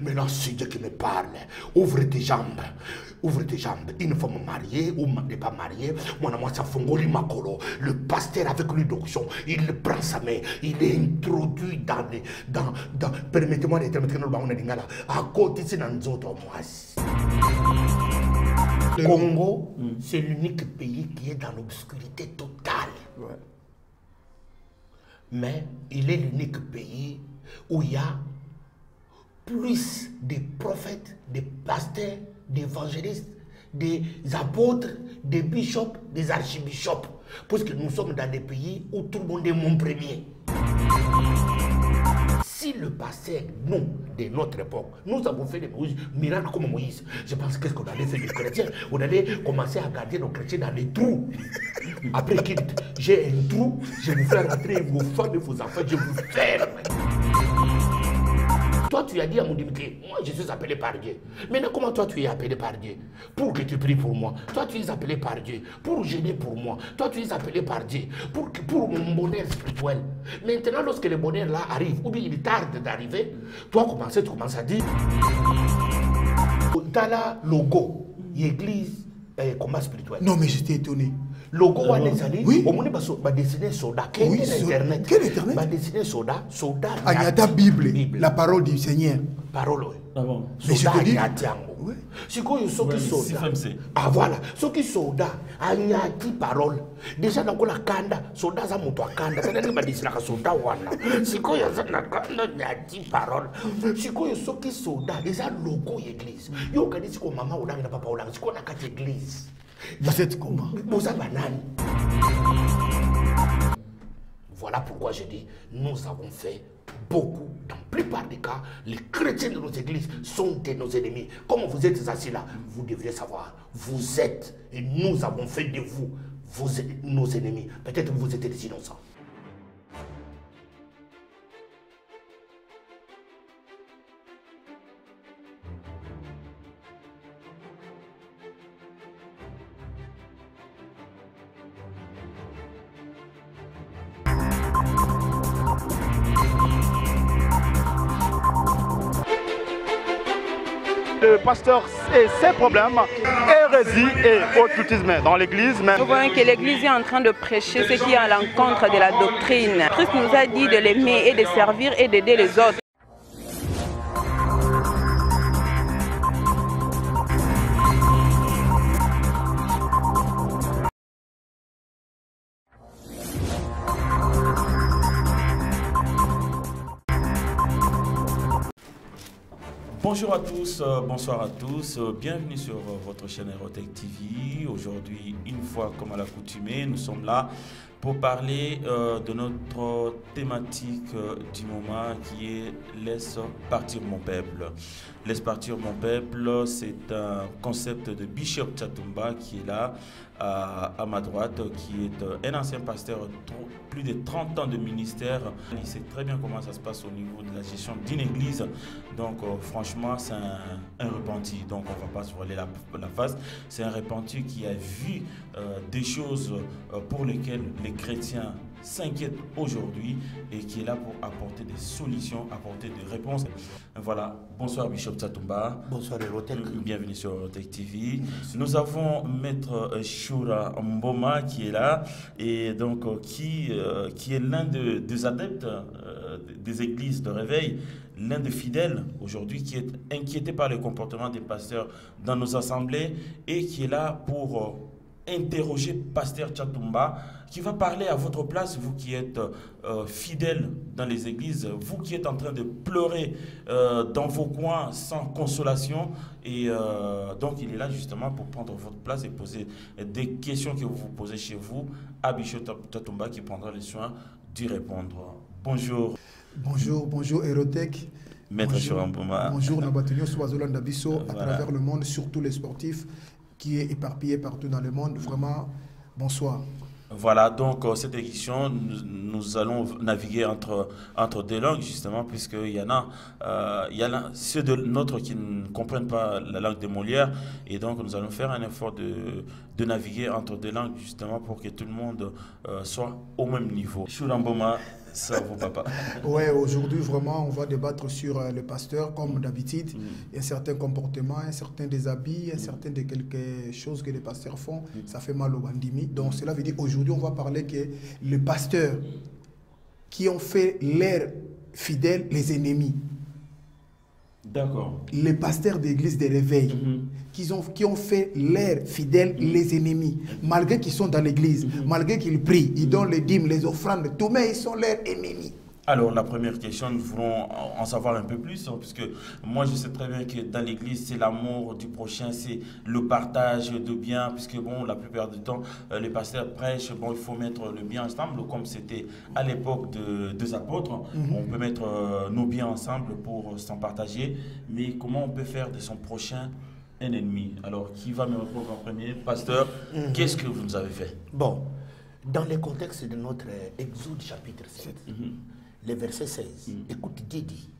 Maintenant, c'est Dieu qui me parle. Ouvre tes jambes. Ouvre tes jambes. Une femme mariée ou n'est pas mariée. Moi, ça fongoli makolo. Le pasteur avec lui d'onction, il prend sa main. Il est introduit dans les. Permettez-moi d'être à côté de nous autres. Le Congo, c'est l'unique pays qui est dans l'obscurité totale. Ouais. Mais il est l'unique pays où il y a plus de prophètes, de pasteurs, d'évangélistes, des apôtres, des bishops, des archibishops. Parce que nous sommes dans des pays où tout le monde est mon premier. Si le pasteur, nous, de notre époque, nous avons fait des miracles comme Moïse, je pense qu'est-ce qu'on allait faire des chrétiens? On allait commencer à garder nos chrétiens dans les trous. Après qu'il dit, j'ai un trou, je vais vous faire rentrer vos femmes et vos enfants, je vous ferme. Toi, tu as dit à mon Dimitri, moi je suis appelé par Dieu. Maintenant, comment toi tu es appelé par Dieu? Pour que tu pries pour moi. Toi, tu es appelé par Dieu. Pour gêner pour moi. Toi, tu es appelé par Dieu. Pour mon bonheur spirituel. Maintenant, lorsque le bonheur là arrive, ou bien il tarde d'arriver, toi, tu commences à dire, dans la logo, l'église, combat spirituel. Non, mais j'étais étonné. Logo wa les alliés, oui. Au monde va dessiner soda. Quel est internet? Quel internet? Va dessiner soda. Agnata Bible, la parole du Seigneur. Parole. Ah bon? Soda Agnatiango. Si quoi ils sont qui soda. Ah voilà. Ceux qui soda Agnati parole. Déjà dans la kanda, soda za moto kanda. Ça n'est pas dessiner la soda wana. Si quoi ils sont na kanda Agnati parole. Si quoi ils sont qui soda, déjà logo église. Yo kadi si quoi maman ou na papa ou na si quoi na quatre église. Vous êtes comment? Voilà pourquoi je dis, nous avons fait beaucoup. Dans la plupart des cas, les chrétiens de nos églises sont de nos ennemis. Comme vous êtes assis là, vous devriez savoir, vous êtes, et nous avons fait de vous, nos ennemis. Peut-être que vous êtes des innocents. Le pasteur et ses problèmes, hérésie et occultisme dans l'église. Nous voyons que l'église est en train de prêcher ce qui est à l'encontre de la doctrine. Christ nous a dit de l'aimer et de servir et d'aider les autres. Bonjour à tous, bonsoir à tous, bienvenue sur votre chaîne Aerotech TV. Aujourd'hui, une fois comme à l'accoutumée, nous sommes là pour parler de notre thématique du moment qui est « Laisse partir mon peuple ». « Laisse partir mon peuple », c'est un concept de Bishop Chatumba qui est là à ma droite, qui est un ancien pasteur, plus de 30 ans de ministère. Il sait très bien comment ça se passe au niveau de la gestion d'une église. Donc franchement, c'est un repenti. Donc on ne va pas se voiler la face. C'est un repenti qui a vu des choses pour lesquelles les chrétiens s'inquiètent aujourd'hui et qui est là pour apporter des solutions, apporter des réponses. Voilà, bonsoir Bishop Chatumba. Bonsoir Aerotech. Bienvenue sur Aerotech TV. Nous avons Maître Shura Mboma qui est là et donc qui est l'un des adeptes des églises de réveil, l'un des fidèles aujourd'hui qui est inquiété par le comportement des pasteurs dans nos assemblées et qui est là pour interroger Pasteur Chatumba, qui va parler à votre place, vous qui êtes fidèles dans les églises, vous qui êtes en train de pleurer dans vos coins sans consolation. Et donc il est là justement pour prendre votre place et poser des questions que vous vous posez chez vous à Bishop Chatumba qui prendra le soin d'y répondre. Bonjour. Bonjour, bonjour Aerotech. Maître Shuramboma. Bonjour Nabatenio Swazolanda Bisso, à travers le monde, surtout les sportifs qui est éparpillé partout dans le monde. Vraiment, bonsoir. Voilà, donc cette édition, nous allons naviguer entre deux langues, justement, puisqu'il y en a, ceux de nôtres qui ne comprennent pas la langue de Molière, et donc nous allons faire un effort de naviguer entre deux langues, justement, pour que tout le monde soit au même niveau. Shuramboma, Ça vous, papa. Ouais, aujourd'hui, vraiment, on va débattre sur le pasteur, comme d'habitude. Un certain comportement, un certain déshabit, un certain de quelque chose que les pasteurs font, ça fait mal au bandimi. Donc, cela veut dire aujourd'hui, on va parler que les pasteurs qui ont fait leurs fidèles les ennemis. D'accord. Les pasteurs d'église de réveil qui ont fait leurs fidèles les ennemis. Malgré qu'ils sont dans l'église, malgré qu'ils prient, ils donnent les dîmes, les offrandes, tout, mais ils sont leurs ennemis. Alors, la première question, nous voulons en savoir un peu plus, hein, puisque moi, je sais très bien que dans l'église, c'est l'amour du prochain, c'est le partage de biens, puisque, bon, la plupart du temps, les pasteurs prêchent, bon, il faut mettre le bien ensemble, comme c'était à l'époque des apôtres. On peut mettre nos biens ensemble pour s'en partager, mais comment on peut faire de son prochain un ennemi? Alors, qui va me répondre en premier? Pasteur, qu'est-ce que vous nous avez fait? Bon, dans le contexte de notre Exode chapitre 7, le verset 16, écoute, Dieu dit,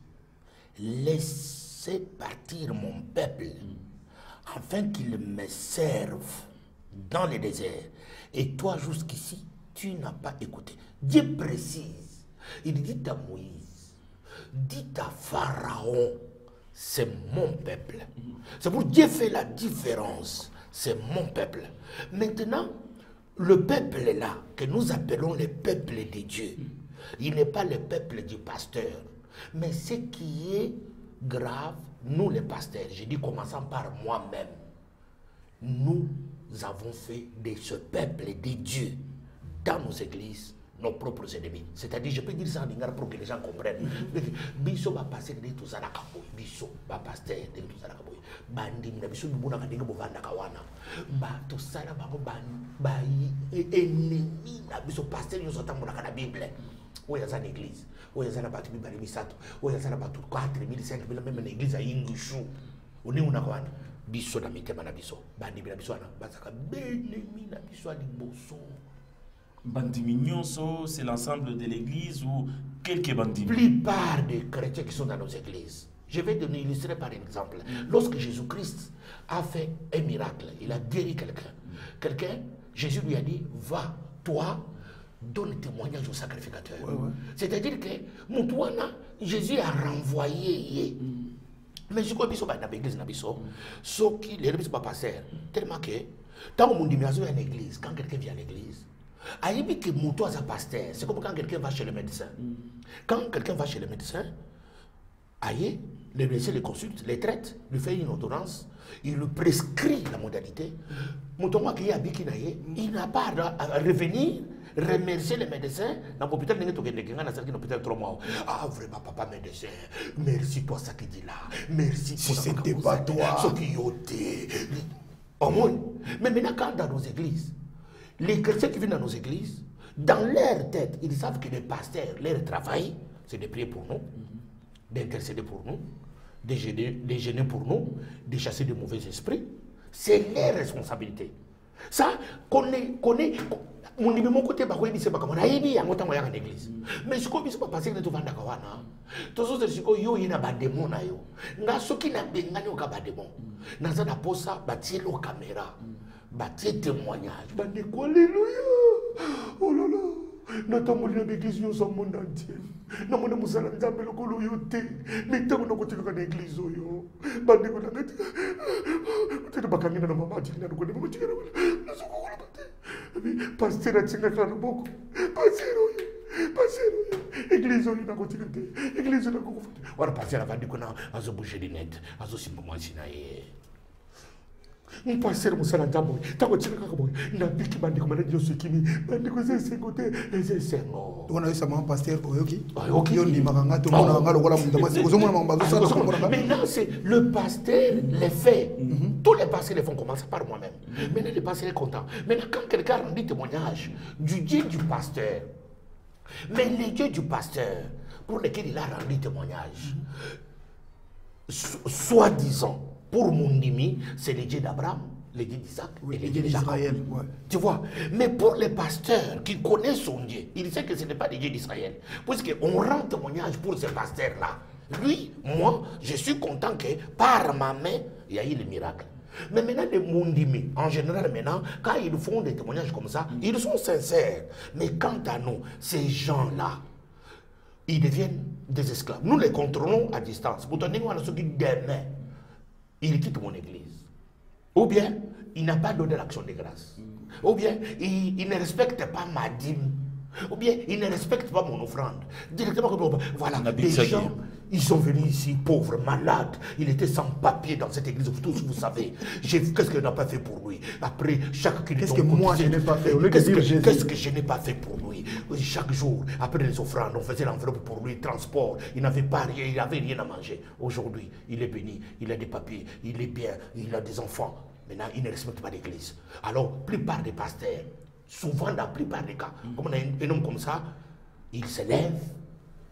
laissez partir mon peuple, afin qu'il me serve dans le désert. Et toi, jusqu'ici, tu n'as pas écouté. Dieu précise, il dit à Moïse, dit à Pharaon, c'est mon peuple. C'est pour Dieu fait la différence, c'est mon peuple. Maintenant, le peuple là, que nous appelons le peuple de Dieu, il n'est pas le peuple du pasteur. Mais ce qui est grave, nous les pasteurs, je dis commençant par moi-même, nous avons fait de ce peuple de Dieu, dans nos églises, nos propres ennemis. C'est-à-dire, je peux dire ça en lingala pour que les gens comprennent. Biso va passer de tout ça la kaboy. Biso va passer de tout ça la kaboy. Bandi mina biso bibuna kadinga bovanda kawana. Ba tout ça la bango ba ennemi na biso pasteur yo sotamuna kana Bible. Oya za l'église. Oya za na batu bibali misato. Oya za na batu 4000 5000 même l'église à Ingushu. Oni una kawana. Biso na mitema na biso. Bandi mina biso na basaka benemi na biso ali boso. Bandimignonso, c'est l'ensemble de l'église ou quelques bandits? La plupart des chrétiens qui sont dans nos églises. Je vais donner illustrer par exemple. Lorsque Jésus-Christ a fait un miracle, il a guéri quelqu'un, Jésus lui a dit, va, toi, donne témoignage au sacrificateur. C'est-à-dire que, Moutouana, Jésus a renvoyé. Mais je crois que dans l'église, ce qui les remis pas passer, tellement que, tant qu'on dit, mais à l'église, quand quelqu'un vient à l'église, aïe que mouton à pasteur, c'est comme quand quelqu'un va chez le médecin. Quand quelqu'un va chez le médecin, aïe, le médecin le consulte, les traite, lui fait une ordonnance, il lui prescrit la modalité. Mouton qui est il n'a pas à revenir, remercier le médecin. Dans l'hôpital, il y a un hôpital 3 mois. Ah, vraiment, papa médecin, merci pour ça qu'il dit là. Merci pour ça. C'était pas toi. Ce qui ôté. Au moins, mais maintenant, quand dans nos églises, les chrétiens qui viennent dans nos églises, dans leur tête, ils savent que les pasteurs, leur travail, c'est de prier pour nous, d'intercéder pour nous, de gêner pour nous, de chasser de mauvais esprits. C'est leur responsabilité. Ça, connaît, mon numéro côté, c'est pas comme on a dit, en autant en église. Mais ce qu'on ne peut pas passer de tout le monde. Tout ce qui est un démon. Ce qui n'a pas de démon. Dans un aposa, bâtir la caméra. Bâtir témoignage. Alléluia. Oh là là. Notamment l'église, nous sommes monde entier. Nous sommes dans le colo yote. Mais nous sommes dans l'église. Nous sommes dans l'église. Nous sommes dans l'église. Pasteur a tiré la beaucoup. Pasteur, église on a continué. Église on a continué. On a passé la vente qu'on a bouger les nets, a simplement sinaye. Un pasteur musala jambo, tango tiré kakaboy. Na biki bandi comme radio sekimi, bandi ko c'est côté les sengo. On a eu ça mon pasteur oyoki. Oyoki on dit makanga tout monde nga lokola mutama c'est kozomona mambazo ça comprendre. Maintenant c'est le pasteur les fait. Tous les pasteurs les font commencer par moi-même. Maintenant les pasteurs sont contents. Maintenant quand quelqu'un rend témoignage du Dieu du pasteur, mais les dieux du pasteur pour lesquels il a rendu témoignage, soi-disant, pour mon ennemi, c'est les dieux d'Abraham, les dieux d'Isaac et les dieux d'Israël. Ouais. Tu vois, mais pour les pasteurs qui connaissent son Dieu, ils savent que ce n'est pas les dieux d'Israël. Puisqu'on rend témoignage pour ces pasteurs-là. Lui, moi, je suis content que par ma main, il y a eu le miracle. Mais maintenant, les mondimi, en général, maintenant, quand ils font des témoignages comme ça, ils sont sincères. Mais quant à nous, ces gens-là, ils deviennent des esclaves. Nous les contrôlons à distance. Pour donner à ceux qui demain, il quitte mon église. Ou bien, il n'a pas donné l'action de grâce. Ou bien, il ne respecte pas ma dîme. Ou bien, il ne respecte pas mon offrande. Directement, voilà, les gens, ils sont venus ici, pauvres, malades. Il était sans papier dans cette église, tous vous savez. Qu'est-ce qu'il n'a pas fait pour lui? Après, qu'est-ce que moi je n'ai pas fait? Qu'est-ce que je n'ai pas fait pour lui? Chaque jour, après les offrandes, on faisait l'enveloppe pour lui, transport. Il n'avait pas rien, il n'avait rien à manger. Aujourd'hui, il est béni, il a des papiers, il est bien, il a des enfants. Maintenant, il ne respecte pas l'église. Alors, plupart des pasteurs, souvent dans la plupart des cas, comme on a un homme comme ça, il se lève,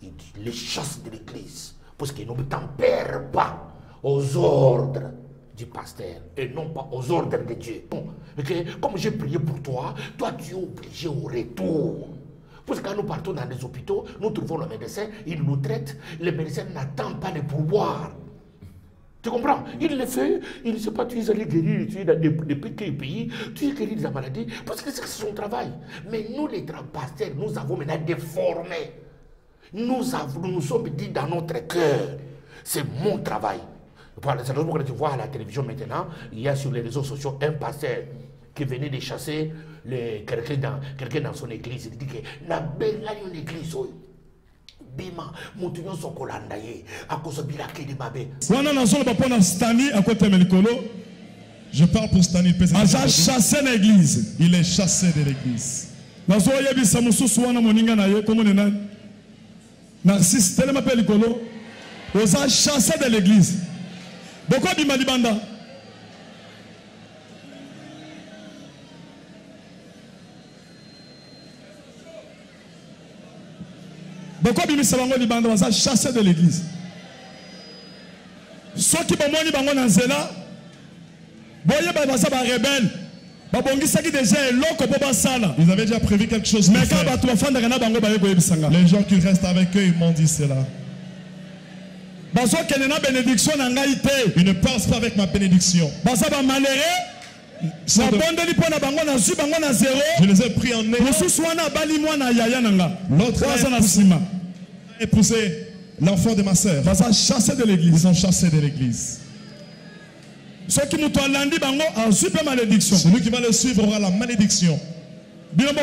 il les chasse de l'église, parce qu'il ne tempère pas aux ordres du pasteur et non pas aux ordres de Dieu. Okay? Comme j'ai prié pour toi, toi tu es obligé au retour. Parce que quand nous partons dans les hôpitaux, nous trouvons le médecin, il nous traite, le médecin n'attend pas les pourboires. Tu comprends? Il le fait, il ne sait pas, tu es allé guérir, tu es dans des petits pays, tu es guéri de la maladie, parce que c'est son travail. Mais nous, les pasteurs, nous avons maintenant déformé. Nous sommes dit dans notre cœur, c'est mon travail. Voilà, c'est que tu vois à la télévision maintenant, il y a sur les réseaux sociaux un pasteur qui venait de chasser quelqu'un dans son église. Il dit que la belle une église. Bima, Moutignon Sokolanda ye, à cause de Bilake de Mabé. Je parle pour Stani. Il a chassé l'église. Il est chassé de l'église. Narcisse, tellement appelé Nicolo. Il a chassé de l'église. Pourquoi Bima Libanda? Pourquoi Bimi Sabango Libanda va chasser de l'église? Ceux qui vont mourir dans Nzela, voyez, ils avaient déjà prévu quelque chose. Mais quand les gens qui restent avec eux, ils m'ont dit cela. Ils ne pensent pas avec ma bénédiction. Je les ai pris en nez. L'autre a épousé l'enfant de ma sœur. Ils ont chassé de l'église. Celui qui va le suivre aura la malédiction. Maintenant,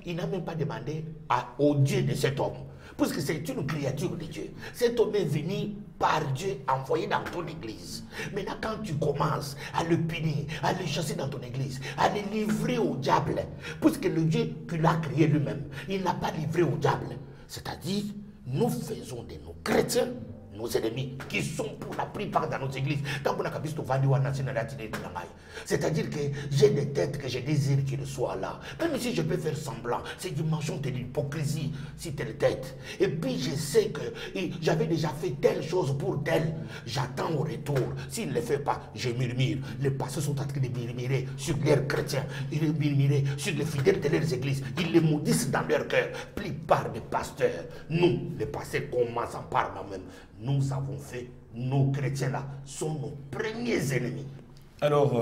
il n'a même pas demandé au Dieu de cet homme. Parce que c'est une créature de Dieu. Cet homme est venu par Dieu, envoyé dans ton église. Maintenant, quand tu commences à le punir, à le chasser dans ton église, à le livrer au diable, parce que le Dieu qui l'a créé lui-même, il n'a pas livré au diable. C'est-à-dire, nous faisons de nos chrétiens nos ennemis, qui sont pour la plupart dans nos églises. C'est-à-dire que j'ai des têtes que je désire qu'ils soient là. Même si je peux faire semblant, c'est dimension de l'hypocrisie, si telle tête. Et puis je sais que j'avais déjà fait telle chose pour tel. J'attends au retour. S'il ne le fait pas, je murmure. Les pasteurs sont en train de murmurer sur leurs chrétiens. Ils murmurer sur les fidèles de leurs églises. Ils les maudissent dans leur cœur. Plupart des pasteurs, nous, les pasteurs, commençons par nous-mêmes. Nous avons fait, nos chrétiens là, sont nos premiers ennemis. Alors,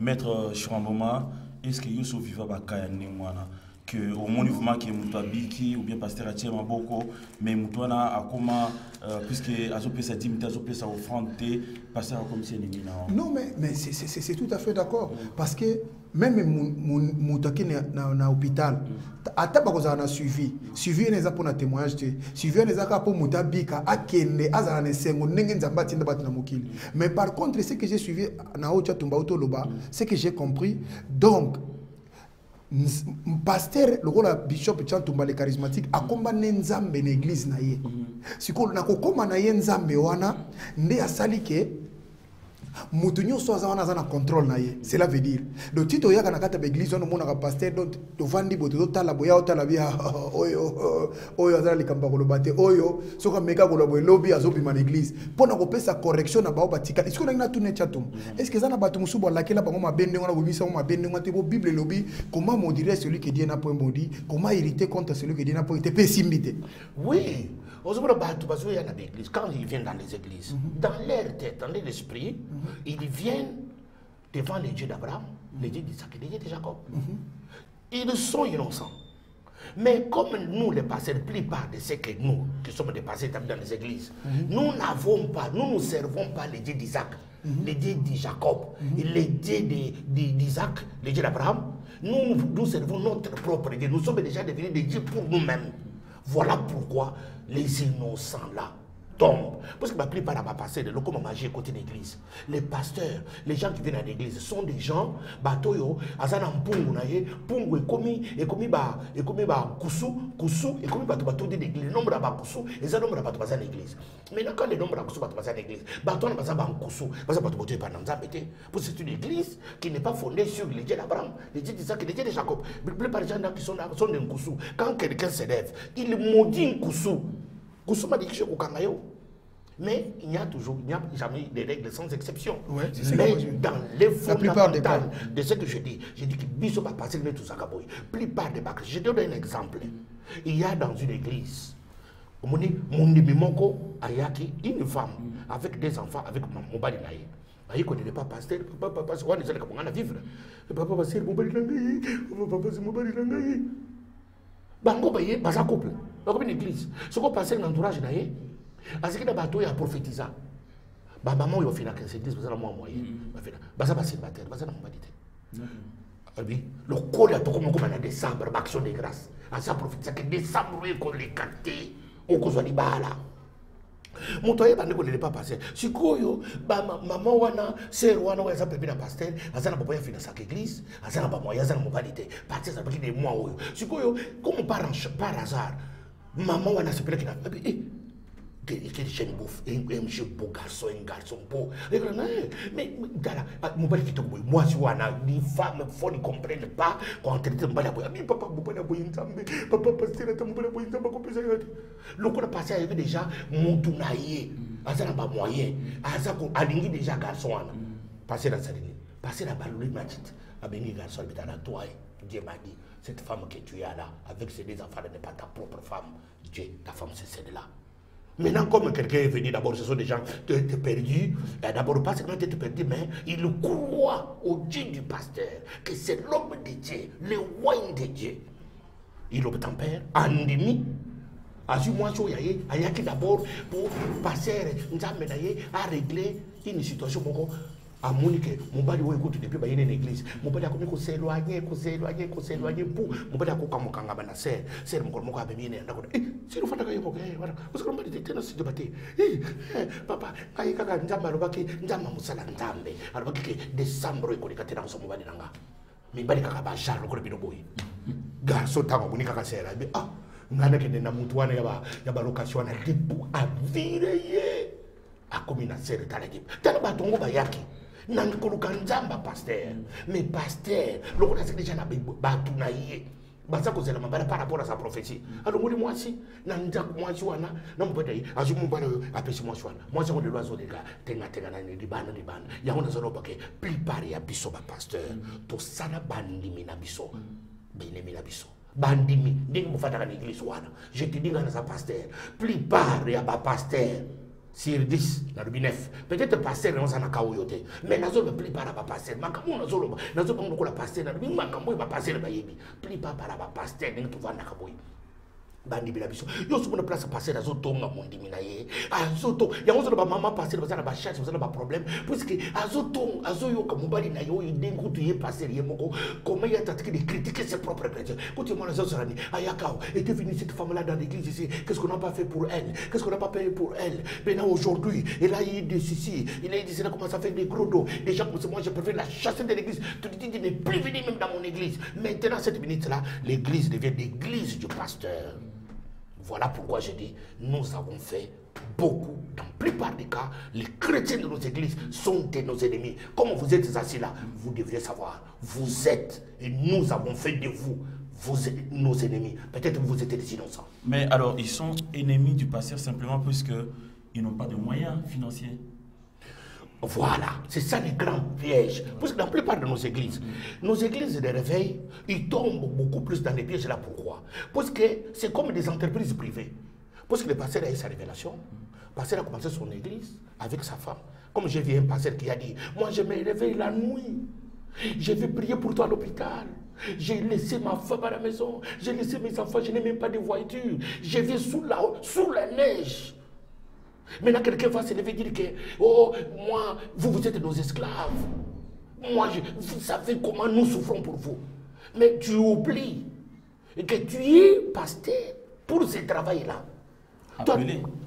Maître Chouamboma, est-ce que Youssou Viva Bakaya Nimwana, que au mouvement qui est Moutouabiki ou bien Pasteur Atier Maboko, mais Moutouana a comment, puisque Azopé sa dimité, Azopé sa offrande, Pasteur a comme si non, mais c'est tout à fait d'accord. Parce que même Moutaki na hôpital, à Tabakoza na suivi n'est pas pour un témoignage, suivi n'est pas pour Moutabika, Akene, Azane Sengo, Nengen Zambati Nabatina Mokil. Mais par contre, ce que j'ai suivi na Ocha Tumbauto Loba, c'est que j'ai compris. Donc, pasteur, le rôle de bishop Chantumba le charismatique, a combattu Nzambe l'église na ye. Si qu'on a combattu na ye Nzambe wana, ne a sali ke Moutounio soit en contrôle na ye. Cela veut dire. Le titre ya kana kata l'église on mona pasteur donc to vandi boto tala boya tala bia oyo azali kamba ko lobate oyo soka meka ko lobo lobby azobi man église pona ko pesa correction na ba batika. Est-ce que na tune chatum? Est-ce que ça na batu musubo lakela bango mabende ngona bobisa ngoma bende ngona te bo Bible lobby comment modérer celui qui dit na point maudit, comment irriter contre celui qui dit na point te pessimité. Oui. Quand ils viennent dans les églises, dans leur tête, dans leur esprit, ils viennent devant les dieux d'Abraham, les dieux d'Isaac et les dieux de Jacob. Ils sont innocents. Mais comme nous, les pasteurs, la plupart de ceux que nous, qui sommes des pasteurs dans les églises, nous n'avons pas, nous ne servons pas les dieux d'Isaac, les dieux de Jacob, les dieux d'Isaac, les dieux d'Abraham. Nous servons notre propre Dieu. Nous sommes déjà devenus des dieux pour nous-mêmes. Voilà pourquoi les innocents là tombent. Parce que la plupart de ma pasteur, le comme manger côté l'église, les pasteurs, les gens qui viennent à l'église sont des gens, batoyo, azana mpungu na ye, pungu et commis ba kusu, et commis bato de l'église, le nombre de kusu, et ça nombre de bato à l'église. Maintenant quand le nombre de kusu bato à l'église, bato na baza ba kusu, baza bato boto pa nanza bete. Parce que c'est une église qui n'est pas fondée sur les dieux d'Abraham, les dieux d'Isaac, les dieux de Jacob. La plupart des gens qui sont des kusu, quand quelqu'un s'élève, il maudit un kusu. Kusu m'a dit que je suis. Mais il n'y a jamais des règles sans exception. Ouais, mais dans les fondamentales de ce que je dis que Bisso va passer tout ça. Plupart des bacs. Je te donne un exemple. Il y a dans une église, une femme avec des enfants, avec mon bali naïe. Il ne connaît pas pasteur, papa, on est comment on a vivre. Papa, pasteur, mon bali naïe, papa, c'est mon bali naïe. Bango baye, basa couple. Comme une église. Ce qu'on passe dans l'entourage naïe. Parce que bateau a prophétisé. Ba maman yo fina que c'est église parce que moi moyen. Ba fina. Ba ça passer bataille, ba ça na mbadité. Abi, le code a tout comme on a décembre, action de grâce. À ça prophétisé que décembre qu'on les capté au cause de bala. Mon toye bande ko ne pas passer. Sikoyo ba maman wana sœur wana wa ça bébé na pasteur, azana ba boya fina sa église, azana ba moyen, azana mbadité. Partir ça pas des mois oyo. Sikoyo comme par hasard, maman wana se plait que quel jeune bouffe, un jeune beau garçon, un garçon beau. Mais, mon père qui te boit, moi, je vois, les femmes, il ne comprennent pas quand on traite de mal à boire. Papa, mon père a boire une zambe, papa, pasteur, mon père a boire une zambe, comme ça. Le coup de passé, il y avait déjà mon tounaïe, ça n'a pas moyen, ça a déjà garçon, passer dans sa ligne, passer la balle, il m'a dit, a béni garçon, il m'a toi, Dieu m'a dit, cette femme que tu as là, avec ses deux enfants, n'est pas ta propre femme, Dieu, ta femme, c'est celle-là. Maintenant, comme quelqu'un est venu, d'abord, ce sont des gens qui étaient perdus. D'abord, pas seulement étaient perdus, mais ils croient au Dieu du pasteur, que c'est l'homme de Dieu, le roi de Dieu. Il obtempère, endémie. Moi, il y a qui d'abord, pour passer, à régler une situation. À Monique, mon bali où écoute depuis une église, mon bali a commis qu'on s'éloigner pour mon bali a coupé mon kangaba na serre, c'est mon corps a béni et d'accord. Si nous faisons voilà, parce qu'on va dire que c'est débatté. Papa, aïe kaka njamba lobaki njamba musala nzambe, alors que décembre ko likate na somo bali nanga. Mais bali kaka ba jarlo ko bino boy. Garçon tango Monique kaka serre, mais ah, ngana ke na mutu wana ya ba location na dipu a vireye. A commis na serre talagip. Tala ba tongo ba yaki. Nan kolukanzamba pasteur, mais pasteur, le qu'on a déjà na batunaïe. Basa ko zela mabara par rapport à sa prophétie. Alors moi si nanja moi si wana na mbodai azumu bana apesi moi wana. Moi c'est on doit zo dega tenga na ni bana. Ya on zo bake plupart ya biso ba pasteur. To sana bandimi na biso. Binemi na biso. Bandimi ndenge mo fata na église wana. Je te dis na sa pasteur. Plupart ya ba pasteur. Sur 10, dans le 9. Peut-être passer dans un akaoyote. Mais nous ne plus pas à passer. Makamou nous avons la passer dans le Makamou va passer le bayebi. Plus pas par la passer dans tout va nakaboy. Bandi bilabiso. Yo sur une place à passer dans auto mondi minaye. Azoto. Ya on ba maman passer dans la chasse, vous avez pas problème. Puisque azoyo comme bali na yo idée que tu y passer yemoko. Comment il y a tenté de critiquer ses propres chrétiens. Quand tu m'as les autres années, Ayakao était venue cette femme-là dans l'église ici. Qu'est-ce qu'on n'a pas fait pour elle? Qu'est-ce qu'on n'a pas payé pour elle? Maintenant aujourd'hui, elle a eu des soucis. Il a dit c'est là comment ça fait des gros dos. Des gens comme moi, je préfère la chasser de l'église. Tu dis tu n'es plus venu même dans mon église. Maintenant cette minute-là, l'église devient l'église du pasteur. Voilà pourquoi je dis, nous avons fait beaucoup, dans la plupart des cas, les chrétiens de nos églises sont nos ennemis. Comme vous êtes assis là, vous devriez savoir, vous êtes, et nous avons fait de vous, nos ennemis. Peut-être que vous êtes des innocents. Mais alors, ils sont ennemis du pasteur simplement parce qu'ils n'ont pas de moyens financiers. Voilà, c'est ça le grand piège. Parce que dans la plupart de nos églises de réveil, ils tombent beaucoup plus dans les pièges là. Pourquoi? Parce que c'est comme des entreprises privées. Parce que le pasteur a eu sa révélation, le pasteur a commencé son église avec sa femme. Comme j'ai vu un pasteur qui a dit, moi je me réveille la nuit, je vais prier pour toi à l'hôpital. J'ai laissé ma femme à la maison, j'ai laissé mes enfants, je n'ai même pas de voiture, je vais sous la neige. Maintenant quelqu'un va se lever et dire que, oh, moi, vous êtes nos esclaves. Moi, vous savez comment nous souffrons pour vous. Mais tu oublies que tu es pasteur pour ce travail-là. Toi,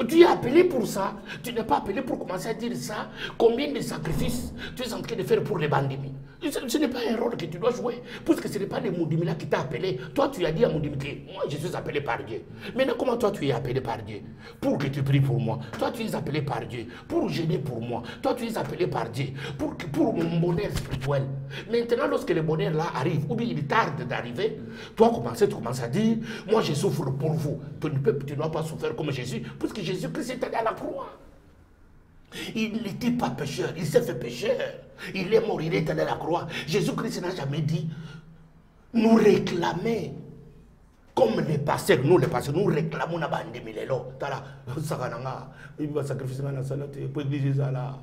tu es appelé pour ça. Tu n'es pas appelé pour commencer à dire ça. Combien de sacrifices tu es en train de faire pour les bandits? Ce n'est pas un rôle que tu dois jouer. Parce que ce n'est pas les Moudimi là qui t'a appelé. Toi, tu as dit à Moudimi que moi, je suis appelé par Dieu. Maintenant, comment toi, tu es appelé par Dieu? Pour que tu pries pour moi. Toi, tu es appelé par Dieu. Pour gêner pour moi. Toi, tu es appelé par Dieu. Pour mon bonheur spirituel. Maintenant, lorsque le bonheur là arrive, ou bien il tarde d'arriver, toi, tu commences à dire, moi, je souffre pour vous. Tu ne dois pas souffrir comme Jésus, parce que Jésus-Christ est allé à la croix. Il n'était pas pécheur, il s'est fait pécheur. Il est mort, il est allé à la croix. Jésus-Christ n'a jamais dit, nous réclamer. Comme les pasteurs, nous réclamons la bande de Milelo. Tala, Sakananga, il va sacrifier la salate pour l'église là.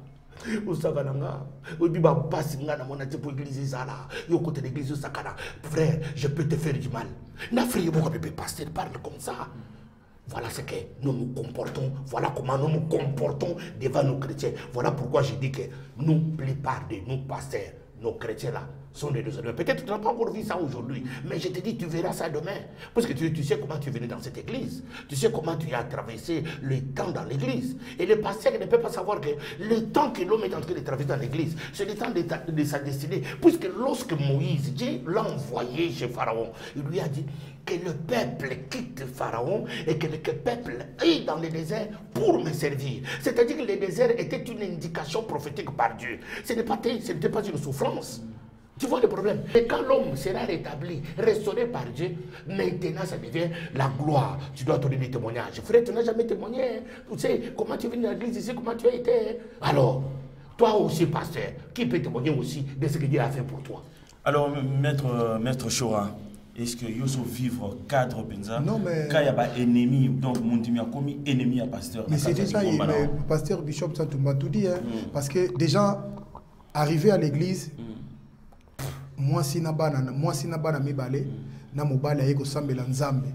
Frère, je peux te faire du mal. Pasteur parle comme ça. Voilà ce que nous nous comportons, voilà comment nous nous comportons devant nos chrétiens. Voilà pourquoi je dis que nous, plupart de nous pasteurs, nos chrétiens là, sont des désolés. Peut-être que tu n'as pas encore vu ça aujourd'hui, mais je te dis, tu verras ça demain. Parce que tu sais comment tu es venu dans cette église. Tu sais comment tu as traversé le temps dans l'église. Et le pasteur ne peut pas savoir que le temps que l'homme est en train de traverser dans l'église, c'est le temps de sa destinée. Puisque lorsque Moïse, Dieu l'a envoyé chez Pharaon, il lui a dit que le peuple quitte Pharaon et que le peuple est dans le désert pour me servir. C'est-à-dire que le désert était une indication prophétique par Dieu. Ce n'était pas une souffrance. Tu vois le problème? Et quand l'homme sera rétabli, restauré par Dieu, maintenant ça devient la gloire. Tu dois donner des témoignages. Frère, tu n'as jamais témoigné. Tu sais comment tu es venu à l'église ici, comment tu as été. Alors, toi aussi, pasteur, qui peut témoigner aussi de ce que Dieu a fait pour toi? Alors, maître Chora, est-ce que Yosso vivre cadre Benza? Non, mais. Quand il y a pas ennemi, donc mon Dieu a commis ennemi à pasteur. Mais c'est déjà, le pasteur Bishop Santouma tout dit, hein, parce que déjà, arrivé à l'église, moi si na bana mibale na mobale ayeko sambela nzambe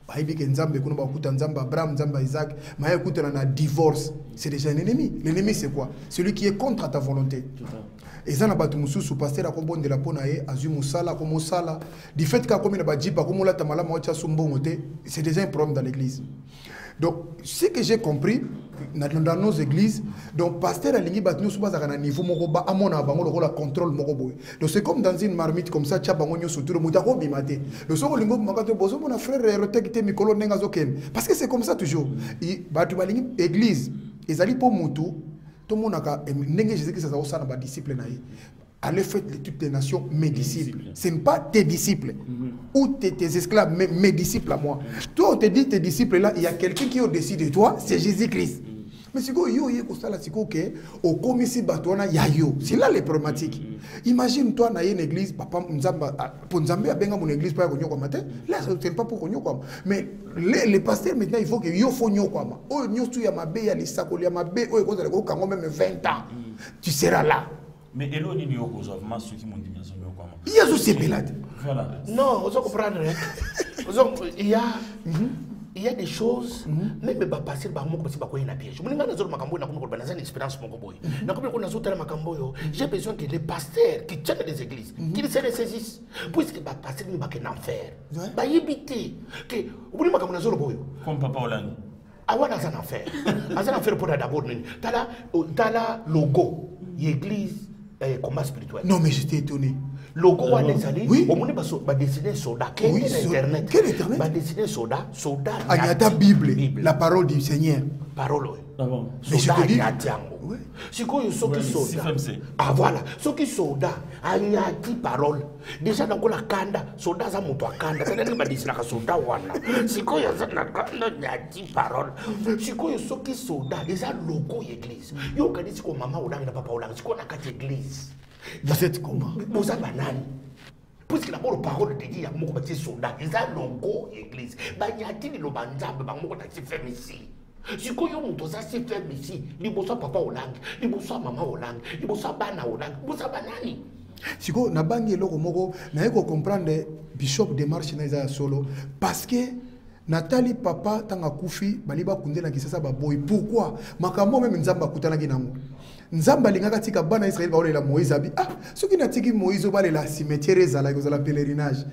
bayibi ke nzambe kuna bakuta nzambe Abraham nzambe Isaac mais écoute na divorce, c'est déjà un ennemi. L'ennemi c'est quoi? Celui qui est contre ta volonté. Et ça na batu mususu pasteur akombonde la pona ye azu musala comme sala du fait qu'a comme na bajipa comme la tamala mo cha sumbongote, c'est déjà un problème dans l'église. Donc ce que j'ai compris dans nos églises, donc pasteur alingi bat nous souvent à niveau moroba à mon avant le contrôle morobo. Donc c'est comme dans une marmite comme ça tcha bango nyoso tout le monde a bimate. Le soko lingo makato bozo mon frère rotekite mikolo nenga zoken. Parce que c'est comme ça toujours. Et batu balingi église ezali po mutu tout le monde a nenge Jésus Christ ça osana ba disciple na ye. Allez faire toutes les nations mes disciples. Ce n'est pas tes disciples. Ou tes esclaves, mais mes disciples à moi. Toi, on te dit tes disciples là, il y a quelqu'un qui est au-dessus de toi, c'est Jésus-Christ. Mais c'est quoi, au commissi batona yayo. C'est là les problématiques. Imagine toi, dans une église, papa, pour Nzambe, a bien mon église, pas qu'on matin. Là, c'est pas pour qu'on y mais les pasteurs maintenant, il faut que yo faut nyo quoi. Oh, nyo tu ya mabe, ya lisakoli ya mabe, oh, écoute, au Congo même 20 ans. Tu seras là. Mais Elo ni yo cause of mass qui m'ont dit bien ça quoi. Il y a aussi belade. Voilà. Non, on comprendre. Il y a des choses, même si passer par moi, parce que na piège. J'ai besoin que les pasteurs qui tiennent les églises, qu'ils se ressaisissent, puisque passer ni baké enfer. Ba yebité que vous voulez makambo na zolo boyo. Comme papa Olani. Awana za enfer. Aza enfer pour d'abord nini. Tala logo, l'église combat spirituel. Non mais j'étais étonné. Logo wa desali, au monde ba dessiner soda, quel internet. Quel internet? Ba dessiner soda. Agnata Bible, la parole du Seigneur. Parole. Ah bon. Mais je te dis. Oui. Si quoi ils sont qui soda. Ah voilà, ceux qui soda, agnati parole. Déjà dans la kanda, soda za moto kanda, c'est-à-dire ba dessiner ka soda wana. Si quoi ils sont na kanda agnati parole. Si quoi ils sont qui soda, ils ont logo église. Yo kadi si ko mama olanga na papa olanga, si ko na kati église. Vous êtes comment? Vous avez banane. Puisque d'abord, parole de Dieu, il y a beaucoup de soldats. Ils ont logo église. Il y a des gens qui ont fait ici. Si quoi yon monte ça c'est fait ici, ni bossa papa au langue, ni bossa maman au langue, ni bossa bana au langue, bossa banani. Si quoi na bangi loko moko na eko comprendre bishop démarche na isa solo parce que Nathalie papa tanga kufi baliba kunde na kisasa ba boy pourquoi makambo même nzamba kutana kinango nzamba lingaka tika bana Israël baolela Moïse abi ah soki na tiki Moïse obalela cimetière ezala kozala pèlerinage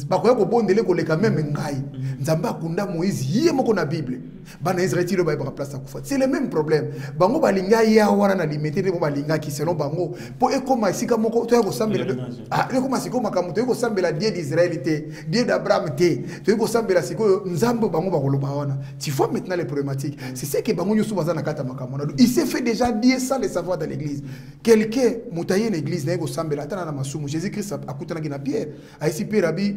bakoya ko bondele ko leka même ngai nzamba kunda Moïse yé moko na Bible bana Israël tilo ba place kufa c'est le même problème bango balinga ya wana na limité bo balinga ki selon bango po ekoma sika moko to ko sambela ah ekoma siko makambo to ko sambela Dieu d'Israël té Dieu d'Abraham té to ko sambela siko nzamba bango bakoloba wana tu vois maintenant les problématiques c'est ce que bango nyosu bazana kata makambo il s'est fait déjà dire ça les savoir dans l'église. Quelqu'un moutaillé l'église n'a pas semblé la tana masumu. Jésus-Christ a coûté na Pierre. A ici Pierre abi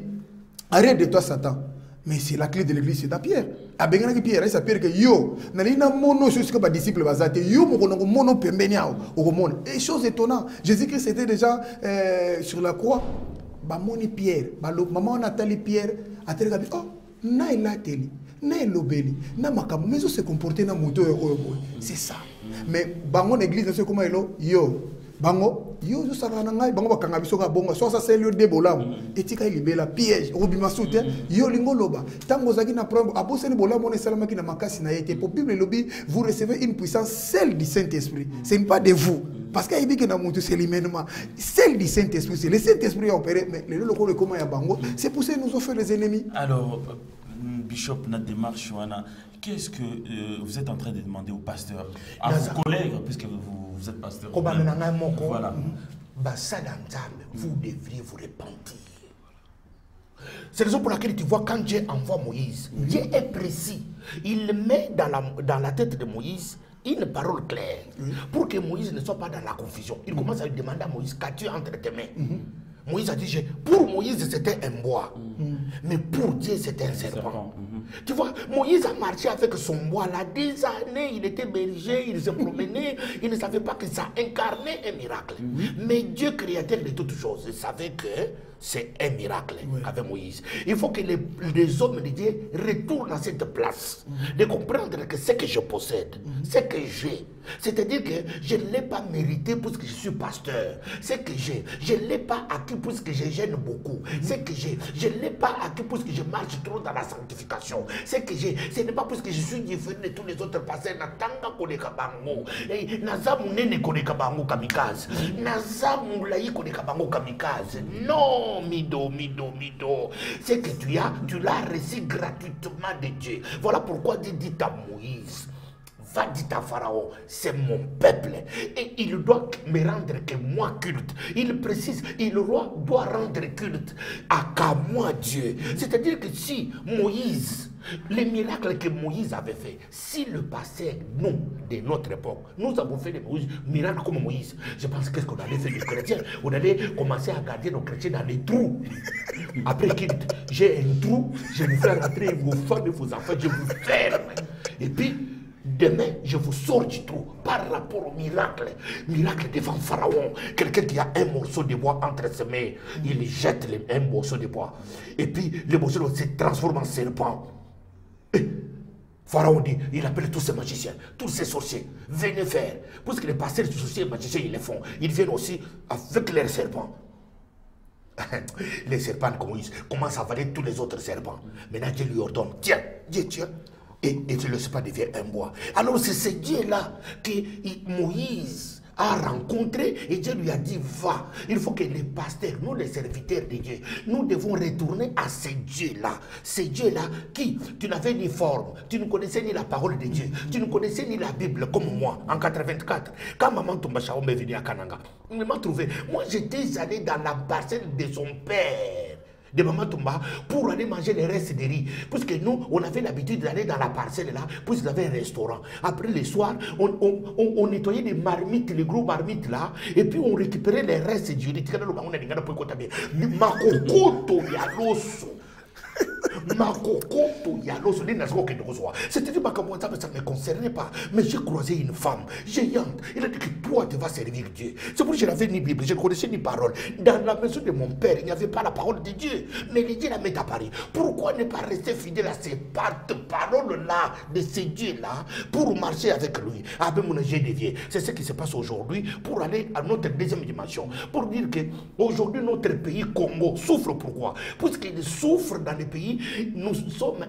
arrête de toi Satan. Mais c'est la clé de l'église c'est ta Pierre. A bengana ki Pierre ça Pierre que yo na lina mono chose que ba disciple bazate yo moko mono pembenia au monde. Et chose étonnante, Jésus-Christ était déjà sur la croix. Ba moni Pierre, ba maman Nathalie Pierre a tel gabi oh na elateli. Na lobeli na makambo mais se comporter na moto c'est ça mais bango l'église c'est comment yo bango yo zo sala na ngai bango bakanga biso ka bongo so ça c'est le débolam etika ilibela piège obima soute yo lingoloba tango zaki na problème aboseni bolam on salama ki na makasi na été pour Bible lobi vous recevez une puissance celle du Saint-Esprit ce n'est pas de vous parce qu'il dit que na moto c'est l'humanement celle du Saint-Esprit c'est le Saint-Esprit a opéré mais le loco comment ya bango c'est pour ça nous ont fait les ennemis. Alors Bishop, notre démarche, qu'est-ce que vous êtes en train de demander au pasteur, à vos collègues, puisque vous êtes pasteur? Voilà. Vous devriez vous repentir. C'est la raison pour laquelle tu vois quand Dieu envoie Moïse, Dieu est précis. Il met dans la tête de Moïse une parole claire pour que Moïse ne soit pas dans la confusion. Il commence à lui demander à Moïse, qu'as-tu entre tes mains? Moïse a dit, pour Moïse c'était un bois, mais pour Dieu c'était un serpent. Tu vois, Moïse a marché avec son bois là, des années, il était berger, il se promenait, il ne savait pas que ça incarnait un miracle. Mais Dieu, créateur de toutes choses, savait que c'est un miracle avec Moïse. Il faut que les hommes de Dieu retournent à cette place, de comprendre que ce que je possède, ce que j'ai, c'est-à-dire que je ne l'ai pas mérité puisque je suis pasteur. Ce que j'ai, je ne l'ai pas acquis puisque je gêne beaucoup. Ce que j'ai, je ne l'ai pas acquis puisque je marche trop dans la sanctification. Ce que j'ai, ce n'est pas puisque je suis différent de tous les autres pasteurs. Natanga koleka bango, nazamu nene koleka bango kamikaze, nazamu laï koleka bango kamikaze. Non, mido. Ce que tu as, tu l'as reçu gratuitement de Dieu. Voilà pourquoi Dieu dit à Moïse, va dire à Pharaon, c'est mon peuple et il doit me rendre que moi culte. Il précise, le roi doit rendre culte à moi Dieu. C'est-à-dire que si Moïse, les miracles que Moïse avait fait, si le passé, nous, de notre époque, nous avons fait des miracles comme Moïse, je pense qu'est-ce qu'on allait faire des chrétiens? On allait commencer à garder nos chrétiens dans les trous. Après qu'il j'ai un trou, je vais vous faire rentrer vos femmes et vos enfants, je vous ferme. Et puis, demain, je vous sors du trou par rapport au miracle. Miracle devant Pharaon. Quelqu'un qui a un morceau de bois entre ses mains, il jette un morceau de bois. Et puis, le morceau se transforme en serpent. Et Pharaon dit, il appelle tous ces magiciens, tous ces sorciers, venez faire. Puisque les pasteurs, les sorciers et les magiciens, ils le font. Ils viennent aussi avec leurs serpents. Les serpents comme Moïse commencent à avaler tous les autres serpents. Maintenant, Dieu lui ordonne, tiens, Dieu, tiens. Et le serpent devient un bois. Alors c'est ce Dieu-là que Moïse a rencontré et Dieu lui a dit, va. Il faut que les pasteurs, nous les serviteurs de Dieu, nous devons retourner à ce Dieu-là. Ce Dieu-là qui, tu n'avais ni forme, tu ne connaissais ni la parole de Dieu, tu ne connaissais ni la Bible comme moi en 84. Quand maman Tombachao m'est venue à Kananga, il m'a trouvé. Moi j'étais allé dans la parcelle de son père, de Maman Toumba, pour aller manger les restes de riz. Puisque nous, on avait l'habitude d'aller dans la parcelle là, puisqu'il y avait un restaurant. Après le soir, on nettoyait les marmites, les gros marmites là, et puis on récupérait les restes du riz. C'est-à-dire que ça ne me concernait pas. Mais j'ai croisé une femme géante. Il a dit que toi, tu vas servir Dieu. C'est pour ça que je n'avais ni Bible, je ne connaissais ni parole. Dans la maison de mon père, il n'y avait pas la parole de Dieu. Mais les dieux la mettent à Paris. Pourquoi ne pas rester fidèle à ces paroles-là, de ces dieux-là, pour marcher avec lui? C'est ce qui se passe aujourd'hui pour aller à notre deuxième dimension. Pour dire que aujourd'hui notre pays Congo souffre. Pourquoi? Puisqu'il souffre dans les pays, nous sommes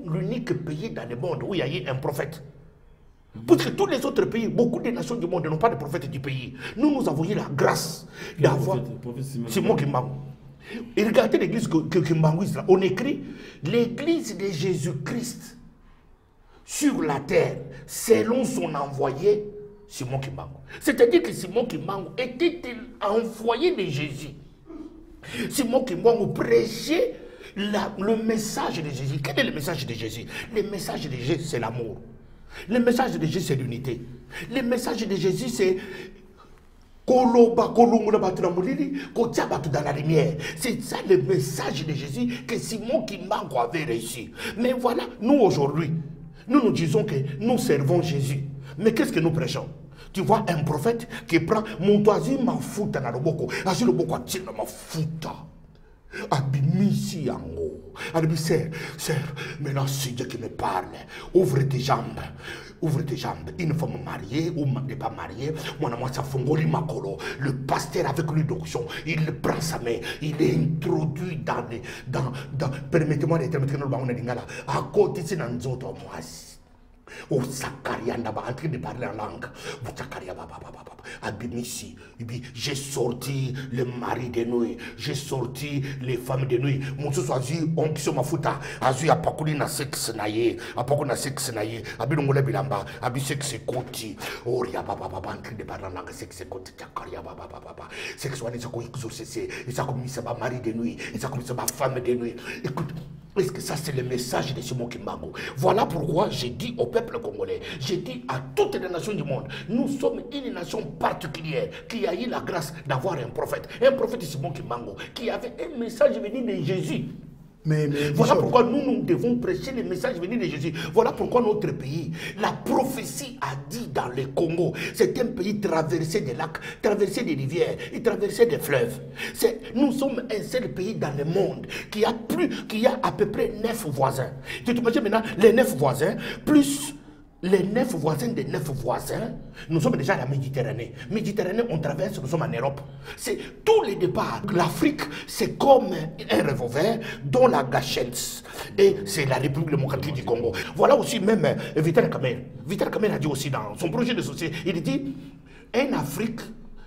l'unique pays dans le monde où il y a eu un prophète. Parce que tous les autres pays, beaucoup de nations du monde n'ont pas de prophète du pays. Nous avons eu la grâce d'avoir Simon Kimbangu. Et regardez l'église que Kimbangu, on écrit l'église de Jésus-Christ sur la terre, selon son envoyé, Simon Kimbangu. C'est-à-dire que Simon Kimbangu était envoyé de Jésus. Simon Kimbangu prêchait le message de Jésus. Quel est le message de Jésus? Le message de Jésus, c'est l'amour. Le message de Jésus, c'est l'unité. Le message de Jésus, c'est dans la lumière. C'est ça le message de Jésus que Simon Kimbangu avait reçu. Mais voilà, nous aujourd'hui, nous disons que nous servons Jésus. Mais qu'est-ce que nous prêchons? Tu vois un prophète qui prend mon toisi ma fouta na loboko, asi loboko atina ma fouta. Abimisi yango. Alibi sœur, maintenant c'est Dieu qui me parle. Ouvre tes jambes. Ouvre tes jambes. Une femme mariée ou n'est pas mariée, mon amour Safongoli Makolo, le pasteur avec lui d'onction, il prend sa main, il est introduit dans permettez-moi d'être à côté de Nanzoto Moasi. Oh, Zakaria n'a pas en train de parler en langue. Zakaria, Abimisi, j'ai sorti le mari de nuit, j'ai sorti les femmes de nuit. Mon soisi, on qui se mafuta, azu a pakuli na sexe naye, a pakuli na sexe naye, abinongole bilamba, abi sexe koti, oria baba en train de parler en langue, sexe koti, Zakaria baba, sexualité, ça exorcisé, et ça comme ça va mari de nuit, et ça comme ça va femme de nuit. Écoute. Est-ce que ça c'est le message de Simon Kimbangu? Voilà pourquoi j'ai dit au peuple congolais, j'ai dit à toutes les nations du monde, nous sommes une nation particulière qui a eu la grâce d'avoir un prophète Simon Kimbangu, qui avait un message venu de Jésus. Mais voilà pourquoi nous devons prêcher le message venu de Jésus. Voilà pourquoi notre pays, la prophétie a dit dans le Congo, c'est un pays traversé des lacs, traversé des rivières et traversé des fleuves. Nous sommes un seul pays dans le monde qui a à peu près 9 voisins. Tu t'imagines maintenant les 9 voisins plus les 9 voisins des 9 voisins, nous sommes déjà à la Méditerranée. Méditerranée, on traverse, nous sommes en Europe. C'est tous les départs. L'Afrique, c'est comme un revolver dont la gâchette. Et c'est la République démocratique du Congo. Voilà aussi même Vital Kamerhe. Vital Kamerhe a dit aussi dans son projet de société, il dit, un Afrique,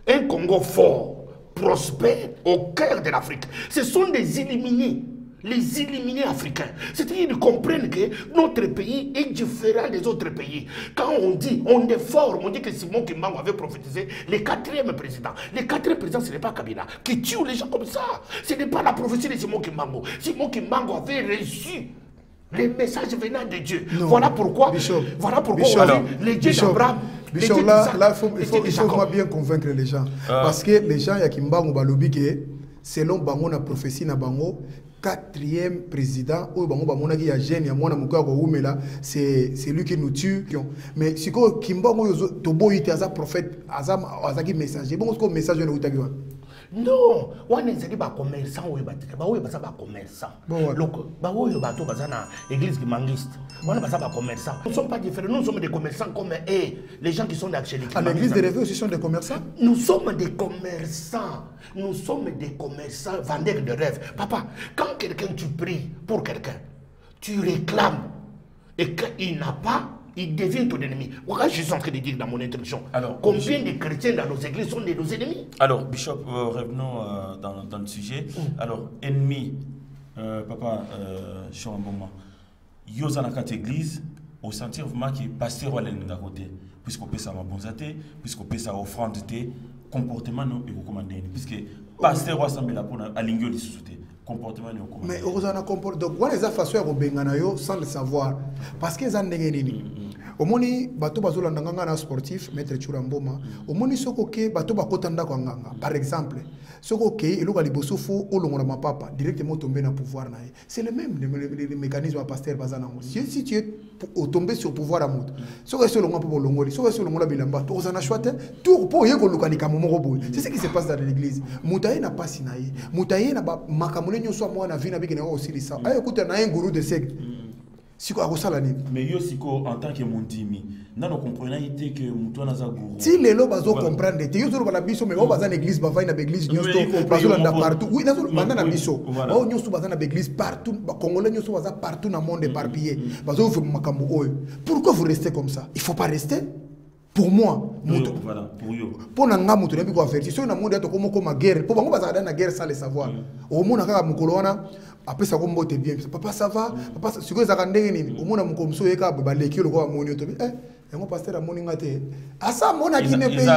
un Congo fort, prospère au cœur de l'Afrique. Ce sont des illuminés. Les illuminés africains. C'est-à-dire qu'ils comprennent que notre pays est différent des autres pays. Quand on dit, on est fort, on dit que Simon Kimbangu avait prophétisé le 4e président. Le 4e président, ce n'est pas Kabila qui tue les gens comme ça. Ce n'est pas la prophétie de Simon Kimbangu. Simon Kimbangu avait reçu les messages venant de Dieu. Non. Voilà pourquoi, les dieux d'Abraham. Bishop, là, il faut bien convaincre les gens. Parce que les gens, il y a Kimbangu Balobi qui est, selon Bango, la prophétie na Bango, 4e président, c'est lui qui nous tue. Mais si Kimbangu Tobo était un prophète, un messager, bon, c'est un message de non, on est des commerçants, on est des commerçants. L'église mangiste. On est des commerçants. Nous ne sommes pas différents, nous sommes des commerçants comme les gens qui sont d'actualité. À l'église des rêves aussi sont des commerçants? Nous sommes des commerçants. Nous sommes des commerçants vendeurs de rêves. Papa, quand quelqu'un tu pries pour quelqu'un, tu réclames et qu'il n'a pas, il devient ton ennemi. Voilà, je suis en train de dire dans mon introduction. Alors, combien de chrétiens dans nos églises sont nos ennemis? Alors, Bishop, revenons dans le sujet. Alors, ennemi, papa, je suis un bon moment. Yozanakat église, au sentir vraiment que pasteur ou d'un côté, puisqu'on peut ça bonzaté, puisqu'on peut ça offrande, comportement non et recommandé, puisque pasteur ou assemblée là pour aligner les sous-soutés. Comportement non recommandé. Mais heureusement comportement. Donc, voilà les façons de benganayo sans le savoir, parce qu'ils en négent. omoni bato bazolanda nganga na sportif maître Churamboma omoni soko ke bato bakota ndako nganga par exemple soko ke eloka liboso fo olongola mapapa directement tomber na pouvoir na ye c'est le même le mécanisme à pasteur bazana si tu es tombé sur pouvoir à moto soko eso longola po longoli soko eso longola bilamba to ozana choite tour po yeko luka likamo moko boy c'est ce qui se passe dans l'église mutaye na pasi na ye mutaye na makamule nyoso mwa na vina biki na aussi lisa ay écoute na un gourou de secte. Mais yo siko en tant que mondimi, non on comprenait que muto na za gourou. Si les lots bazo comprendre, te yo zo bala biso mais on bazana église ba na église nyosto bazo landa partout. Oui, nazo bandana biso. Oh nyosto bazana église partout, ba congolais nyosto baza partout dans le monde éparpillé. Bazo vous makambo oyo. Pourquoi vous restez comme ça? Il faut pas rester. Pour moi, voilà, pour yo. Pour nanga muto na biko averti. So na monde ato comme guerre. Pour bango bazana na guerre sans le savoir. Au monde kaka mukolo wana après ça comme bote bien. Papa ça va? Papa siko za kandenge nini? Au monde mukomso yeka ba leki lo ko amoni to. Yango pasteur amoni ngate. Asa mona ki ne pe yo.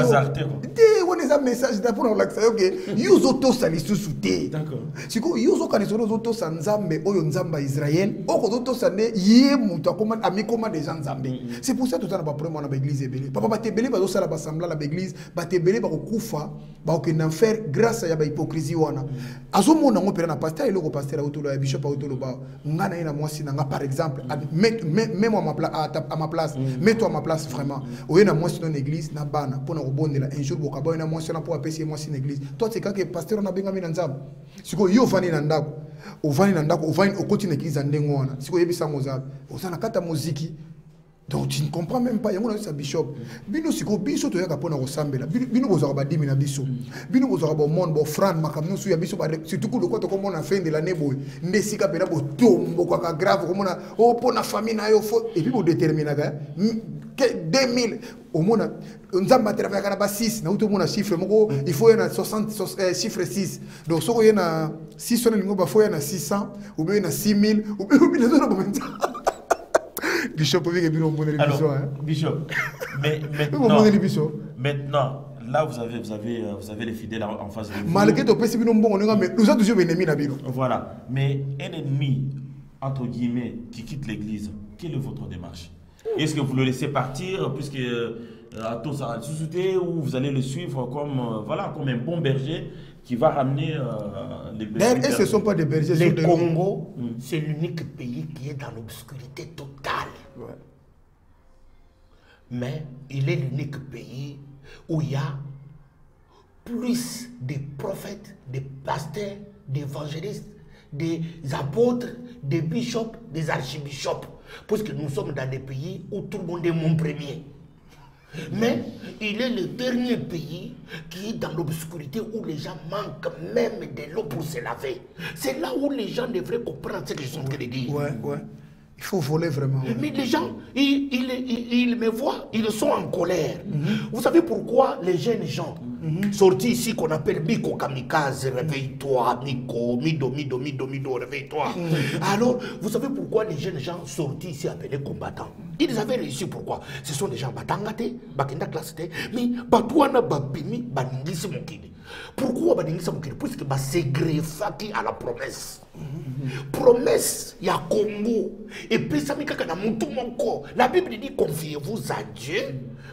Te woni za message da pour la ça OK. Yuzo to sali susute. D'accord. Siko yuzo kanisoro zo to sanzambe oyo nzamba Israël. Oko to sane ye muto akoma ami koma des gens nzambe. C'est pour ça tout ça na ba problème na église ebele. Papa ba tebele ba zo sala ba sembla la église, ba tebele ba kufa, ba ok na faire grâce ya ba hypocrisie wana. Azo mona ngo pera na pasteur eloko pasteur autolo ya bishop autolo ba ngana ina mwasi na nga par exemple mets-moi à ma place, mets-toi à ma place vraiment. Oye na mwasi dans l'église na bana pour na robondela un jour bokaba na mwasi na pour appeler mwasi na église. Toi c'est quand que pasteur na benga mina nzamba. Siko yo vani na ndako. Ovani na ndako, ovani okoti na église ndengo wana. Siko yebisa ngoza. Ozana kata muziki. Donc tu ne comprends même pas. Il y a un bishop. Bino siko biso to yaka pona resembler. Bino bozaka ba 10 na biso. Bino bozaka ba monde bo frand makamno su ya biso ba surtout ko ko to ko mona fin de l'année boy. Ndesika pena bo tombo kwa grave ko mona o pona famille na yo fo et puis bo déterminer ga 2000 au mona nzamba travailler kana ba 6 na uto mona chiffre moko il faut y na 60 chiffre 6. Donc soko y na 600 lingo ba faut y na 600 ou bien na 6000 ou bien na bo Bishop, alors, Bishop, mais maintenant, là vous avez les fidèles en face de vous. Malgré tout, mais nous sommes toujours ennemis. Voilà, mais un ennemi, entre guillemets, qui quitte l'église, quelle est votre démarche? Est-ce que vous le laissez partir, puisque à tous ça va sous-souter, ou vous allez le suivre comme un bon berger qui va ramener les bergers? Et ce ne sont pas des bergers. Le Congo, c'est l'unique pays qui est dans l'obscurité totale. Ouais. Mais il est l'unique pays où il y a plus de prophètes, des pasteurs, d'évangélistes, des apôtres, des bishops, des archibishops. Parce que nous sommes dans des pays où tout le monde est mon premier. Mais il est le dernier pays qui est dans l'obscurité où les gens manquent même de l'eau pour se laver. C'est là où les gens devraient comprendre ce que je suis en train de dire. Ouais, ouais. Il faut voler vraiment. Ouais. Mais les gens, ils me voient, ils sont en colère. Vous savez pourquoi les jeunes gens sortis ici qu'on appelle Miko Kamikaze, réveille-toi, Miko, Mido, réveille-toi. Alors, vous savez pourquoi les jeunes gens sortis ici appelés combattants? Ils avaient réussi, pourquoi? Ce sont des gens batangate, bakenda classe, mais batouana babimi, baningisi mokili. Pourquoi baningisi mokili? Parce que c'est greffé à la promesse. Promesse, il y a Congo. Et puis ça me la Bible dit confiez-vous à Dieu,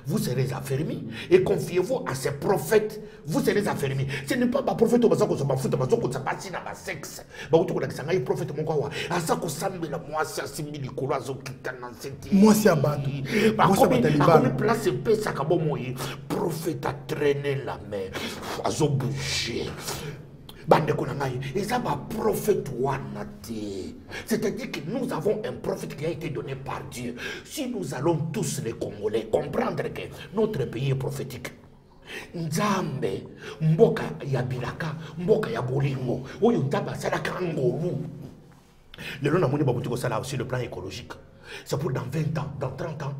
vous serez affermis. Et confiez-vous à ses prophètes, vous serez affermis. Ce n'est pas un prophète qui se fout, qui dans sexe. Un prophète moi c'est abattu. Place prophète a traîné la mer, a bougé. C'est-à-dire que nous avons un prophète qui a été donné par Dieu. Si nous allons tous les Congolais comprendre que notre pays est prophétique, Nzambe, mboka ya bilaka, mboka ya bolingo, oyo ntaba salaka ngolu. Le long namoni babuti ko sala aussi le plan écologique. C'est pour dans 20 ans, dans 30 ans,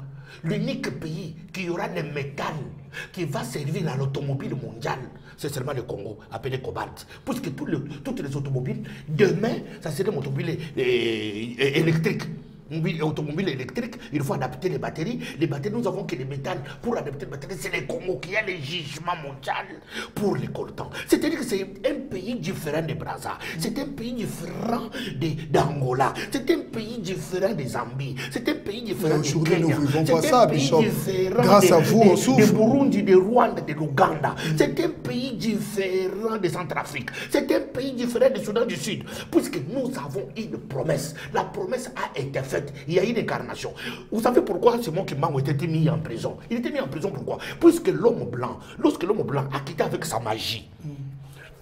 l'unique pays qui aura le métal qui va servir à l'automobile mondiale, c'est seulement le Congo, appelé Cobalt. Parce que toutes les automobiles, demain, ça serait des automobiles électriques. automobile électrique, il faut adapter les batteries. Les batteries, nous avons que les métals. Pour adapter les batteries, c'est les Congo qui a les jugements mondiaux pour les coltans. C'est-à-dire que c'est un pays différent de Brazza. C'est un pays différent d'Angola. C'est un pays différent des Zambie. C'est un pays différent du Kenya. C'est un pays différent grâce à vous, on souffre. de Burundi, de Rwanda, de l'Ouganda. C'est un pays différent de Centrafrique. C'est un pays différent du Soudan du Sud. Puisque nous avons une promesse. La promesse a été faite. Il y a une incarnation. Vous savez pourquoi Simon Kimbangu était mis en prison? Il était mis en prison pourquoi? Puisque l'homme blanc, lorsque l'homme blanc a quitté avec sa magie,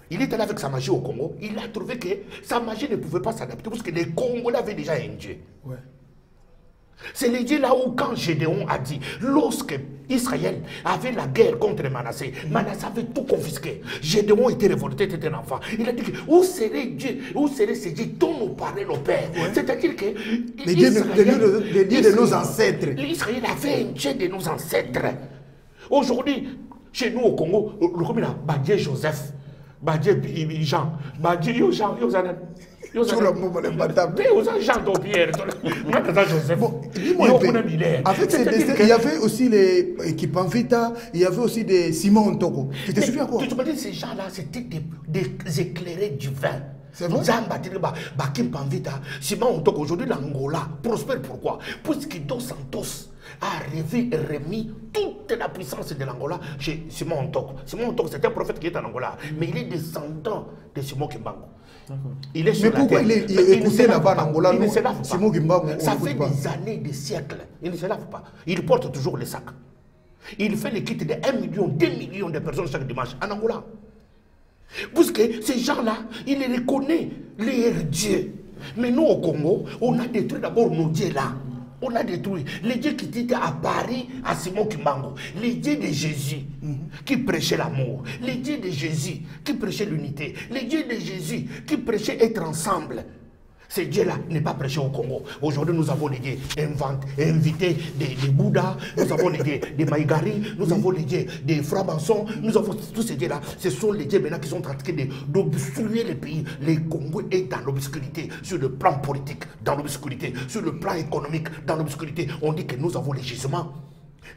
il est allé avec sa magie au Congo, il a trouvé que sa magie ne pouvait pas s'adapter parce que les Congolais avaient déjà un Dieu. Ouais. C'est le Dieu là où quand Gédéon a dit, lorsque Israël avait la guerre contre Manassé, Manassé avait tout confisqué. Gédéon était révolté, était un enfant. Il a dit que où serait Dieu, où serait ce Dieu dont nous parlait nos pères? Ouais. C'est-à-dire que les dieux de nos ancêtres. Israël avait un Dieu de nos ancêtres. Aujourd'hui, chez nous au Congo, le Dieu Joseph, Dieu Jean, Dieu Jean, Sur le moment, le batable. Jean Pierre, Joseph. Bon, dis-moi un peu. Avec ces destins, il y avait aussi les équipes en Vita, il y avait aussi des Simon Ntoko. Tu te souviens quoi? Tu me dis, ces gens-là, c'était des éclairés divins. C'est vrai? Bakim Panvita, Simon Ntoko, aujourd'hui l'Angola prospère. Pourquoi? Puisque Dos Santos a remis toute la puissance de l'Angola chez Simon Ntoko. Simon Ntoko, c'est un prophète qui est en Angola, mais il est descendant de Simon Kimbangu. Il est sur mais pourquoi il est écouté là-bas en Angola? Il ne se lave pas. Simon Kimbangu, ça fait des années, des siècles. Il ne se lave pas. Il porte toujours les sacs. Il fait les kits de 1 million, 2 millions de personnes chaque dimanche en Angola. Parce que ces gens-là, ils les reconnaissent, les dieux. Mais nous, au Congo, on a détruit d'abord nos dieux là. On a détruit les dieux qui étaient à Paris, à Simon Kimbangu, les dieux de Jésus qui prêchaient l'amour, les dieux de Jésus qui prêchaient l'unité, les dieux de Jésus qui prêchaient être ensemble. Ces dieux-là n'est pas prêché au Congo. Aujourd'hui, nous avons les dieux invités des Bouddhas, nous avons les dieux des Maïgari, nous avons les dieux des francs-maçons, nous avons tous ces dieux-là. Ce sont les dieux maintenant qui sont en train d'obstruer le pays. Le Congo est dans l'obscurité, sur le plan politique, dans l'obscurité, sur le plan économique, dans l'obscurité. On dit que nous avons les gisements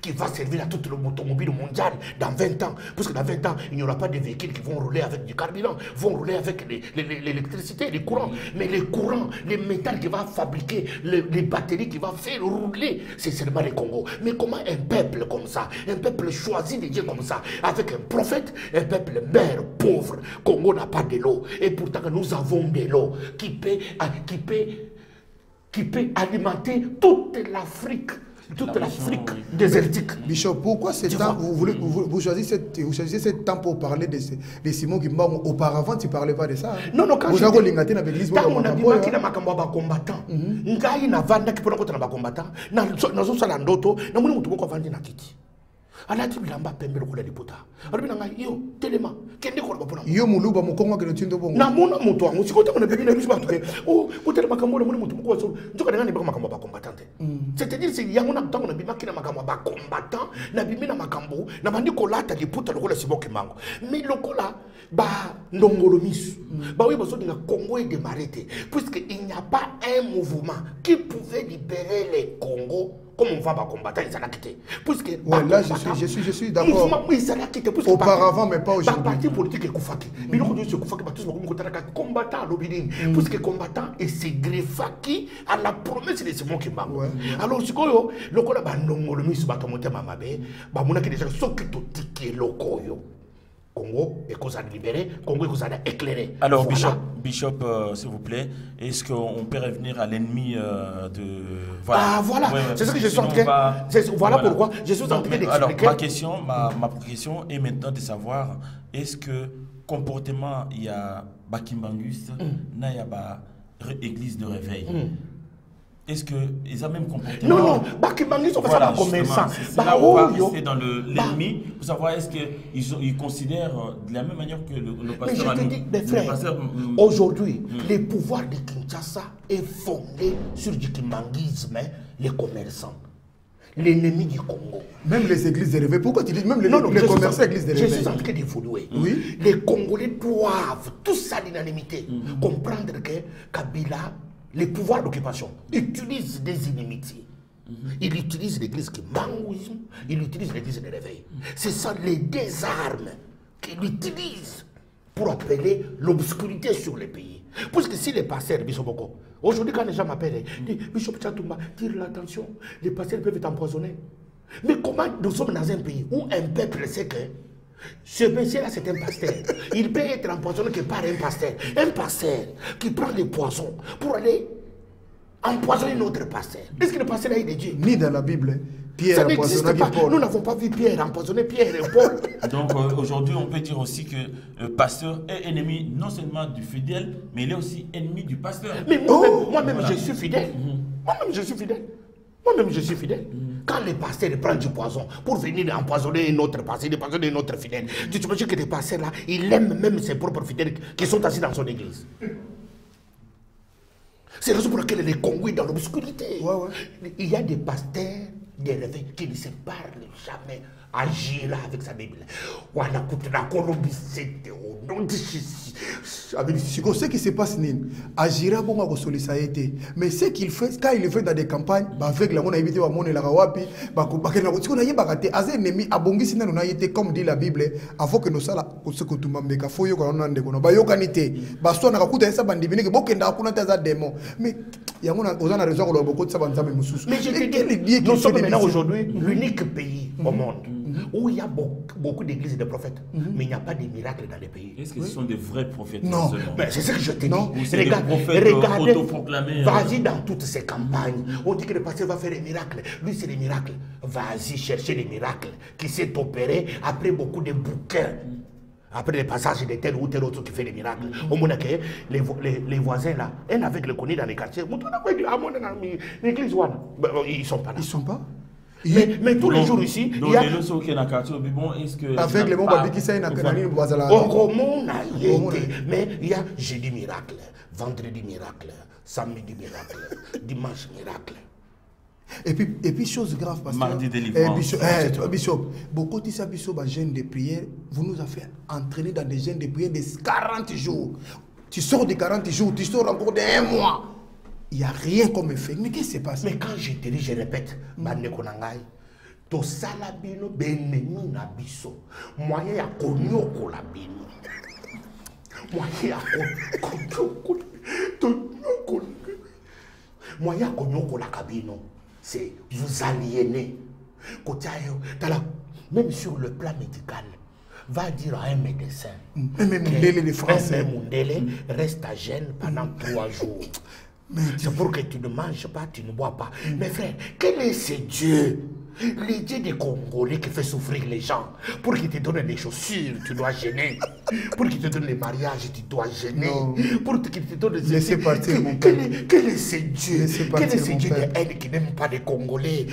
qui va servir à toute l'automobile mondiale dans 20 ans. Parce que dans 20 ans, il n'y aura pas de véhicules qui vont rouler avec du carburant, vont rouler avec l'électricité, les courants. Mais les courants, les métals qui vont fabriquer, les batteries qui vont faire rouler, c'est seulement les Congo. Mais comment un peuple comme ça, un peuple choisi de Dieu comme ça, avec un prophète, un peuple mère pauvre, Congo n'a pas de l'eau. Et pourtant, nous avons de l'eau qui peut alimenter toute l'Afrique. Toute l'Afrique désertique. Bishop, pourquoi ce temps, vous choisissez ce temps pour parler de Simon Kimbangu? Auparavant, tu ne parlais pas de ça. Non, non, quand vous avez l'église, on a dit qu'il y a un combattant. Il y a un combattant. Alatimilamba pembele kula liputa. Alibina yo telema kende ko bapona. Yo muluba mukongo ke ntindo bongo. Na mona muto wangu sikota kona bibina bisu batuke. Oh, utelema kamona muri mutu mukwa so. Njoka ngani baka makambo ba combattante. C'est-à-dire c'est yango na tango na bimaki na makambo ba combattant na bimina makambo na bandi kolata liputa lokola Simon Kimbangu. Mais lokola ba ndongolo misu. Ba oui baso dinga Congo est démarré puisque il n'y a pas un mouvement qui pouvait libérer les Congo. Comme on va combattre, ils allaient quitter. Puisque ouais, là, je suis d'accord. Auparavant, mais pas aujourd'hui. Le parti politique est Koufaki. Mais nous, c'est Koufaki, tous nos combattants à l'obédine. Puisque combattant et c'est Greffaki à la promesse de Simon Kimbangu. Alors, si le Kola Bandongo, le ministre Batomote Mamabe, Bamuna qui déjà s'occupe de l'Okoyo. Congo est qu'on a libéré, Congo est qu'on a éclairé. Alors, voilà. Bishop, s'il vous plaît, est-ce qu'on peut revenir à l'ennemi de... Voilà. Ah, voilà, ouais, c'est ce que je suis en train... Voilà pourquoi je suis en train d'expliquer. Alors, ma question est maintenant de savoir, est-ce que comportement, il y a Bakimbangus, il y a église de réveil est-ce qu'ils ont même comportement? Non, non, Bakimbangus, on va savoir comment ça. C'est là où on va rester dans l'ennemi pour savoir est-ce qu'ils considèrent de la même manière que le pasteur. Mais je te dis, mes frères, aujourd'hui, le pouvoir de Kinshasa est fondé sur du kimbanguisme, les commerçants. L'ennemi du Congo. Même les églises de réveil. Pourquoi tu dis même les commerçants églises de réveil? Je suis en train d'évoluer. Oui. Les Congolais doivent, tous à l'unanimité, comprendre que Kabila les pouvoirs d'occupation utilisent des inimitiés. Il utilise l'église qui manouise, il utilise l'église de réveil. Ce sont les deux armes qu'il utilise pour appeler l'obscurité sur les pays. Parce que si les pasteurs, Bishop Boko, aujourd'hui quand les gens m'appellent, disent Bishop Tchatoumba, tire l'attention, les pasteurs peuvent être empoisonnés. Mais comment nous sommes dans un pays où un peuple sait que ce monsieur-là c'est un pasteur, il peut être empoisonné que par un pasteur qui prend des poisons pour aller empoisonner notre pasteur. Est-ce que le pasteur a été Dieu? Ni dans la Bible, Pierre a empoisonné Paul. Nous n'avons pas vu Pierre empoisonner Pierre et Paul. Donc aujourd'hui, on peut dire aussi que le pasteur est ennemi non seulement du fidèle, mais il est aussi ennemi du pasteur. Mais moi-même, voilà. Je suis fidèle. Moi-même, je suis fidèle. Moi-même, je suis fidèle. Quand les pasteurs prennent du poison pour venir empoisonner notre pasteur, empoisonner notre fidèle, tu imagines que les pasteurs là, il aime même ses propres fidèles qui sont assis dans son église. C'est la raison pour laquelle elle est conduite dans l'obscurité. Il y a des pasteurs, des réveils qui ne se parlent jamais. Agir avec sa Bible. Voilà, au nom de Jésus. Ce qui se passe, Agira bon à solidarité. Mais ce qu'il fait, quand il fait dans des campagnes, avec la monnaie évité à mon et la rawapi, ennemi abongi sina nous été comme dit la Bible, avant que nous sala ce que tout mambeka foyo quand on a des kono. Bayokanité, baso na kakuta esa bandibini que bokenda akuna taza démon. Mais il y a a raison qu'on a beaucoup de sabanzame mususu. Mais je te dis, nous sommes maintenant aujourd'hui l'unique pays au monde où il y a beaucoup d'églises et de prophètes, mais il n'y a pas de miracles dans les pays. Est-ce que ce sont des vrais prophètes? Non, mais c'est ce que je te dis. Regardez, vas-y dans toutes ces campagnes. On dit que le pasteur va faire des miracles. Lui, c'est des miracles. Vas-y chercher les miracles qui s'est opéré après beaucoup de bouquins. Après les passages de tel ou tel autre qui fait des miracles. Au moment que les voisins là, un avec le connu dans les quartiers, l'église, ils sont pas là. Ils sont pas. Mais tous les jours ici, il y a avec les mots qui s'aiment mais il y a jeudi miracle, vendredi miracle, samedi miracle, dimanche miracle. Et puis chose grave parce mardi délivrance. Bishop, beaucoup de ça Bishop jeûne de prière, vous nous avez fait entraîner dans des jeûnes de prière de 40 jours. Tu sors de 40 jours, tu sors encore de 1 mois. Il n'y a rien comme effet. Mais qu'est-ce qui se passe? Mais quand je te dis, je répète, to salabino benemi na biso. Moyen ya konyoko la bino. Moyen ya konyoko. Moyen ya konyoko la kabino. C'est vous aliéner. Même sur le plan médical, va dire à un médecin. Même les Français. Reste à jeûne pendant 3 jours. C'est pour que tu ne manges pas, tu ne bois pas. Mais frère, quel est ce Dieu? Le Dieu des Congolais qui fait souffrir les gens. Pour qu'il te donne les chaussures, tu dois gêner. Pour qu'il te donne les mariages, tu dois gêner. Non. Pour qu'il te donne les... Laissez partir mon père. Quel est ce Dieu? Quel est ce Dieu de haine qui n'aime pas les Congolais?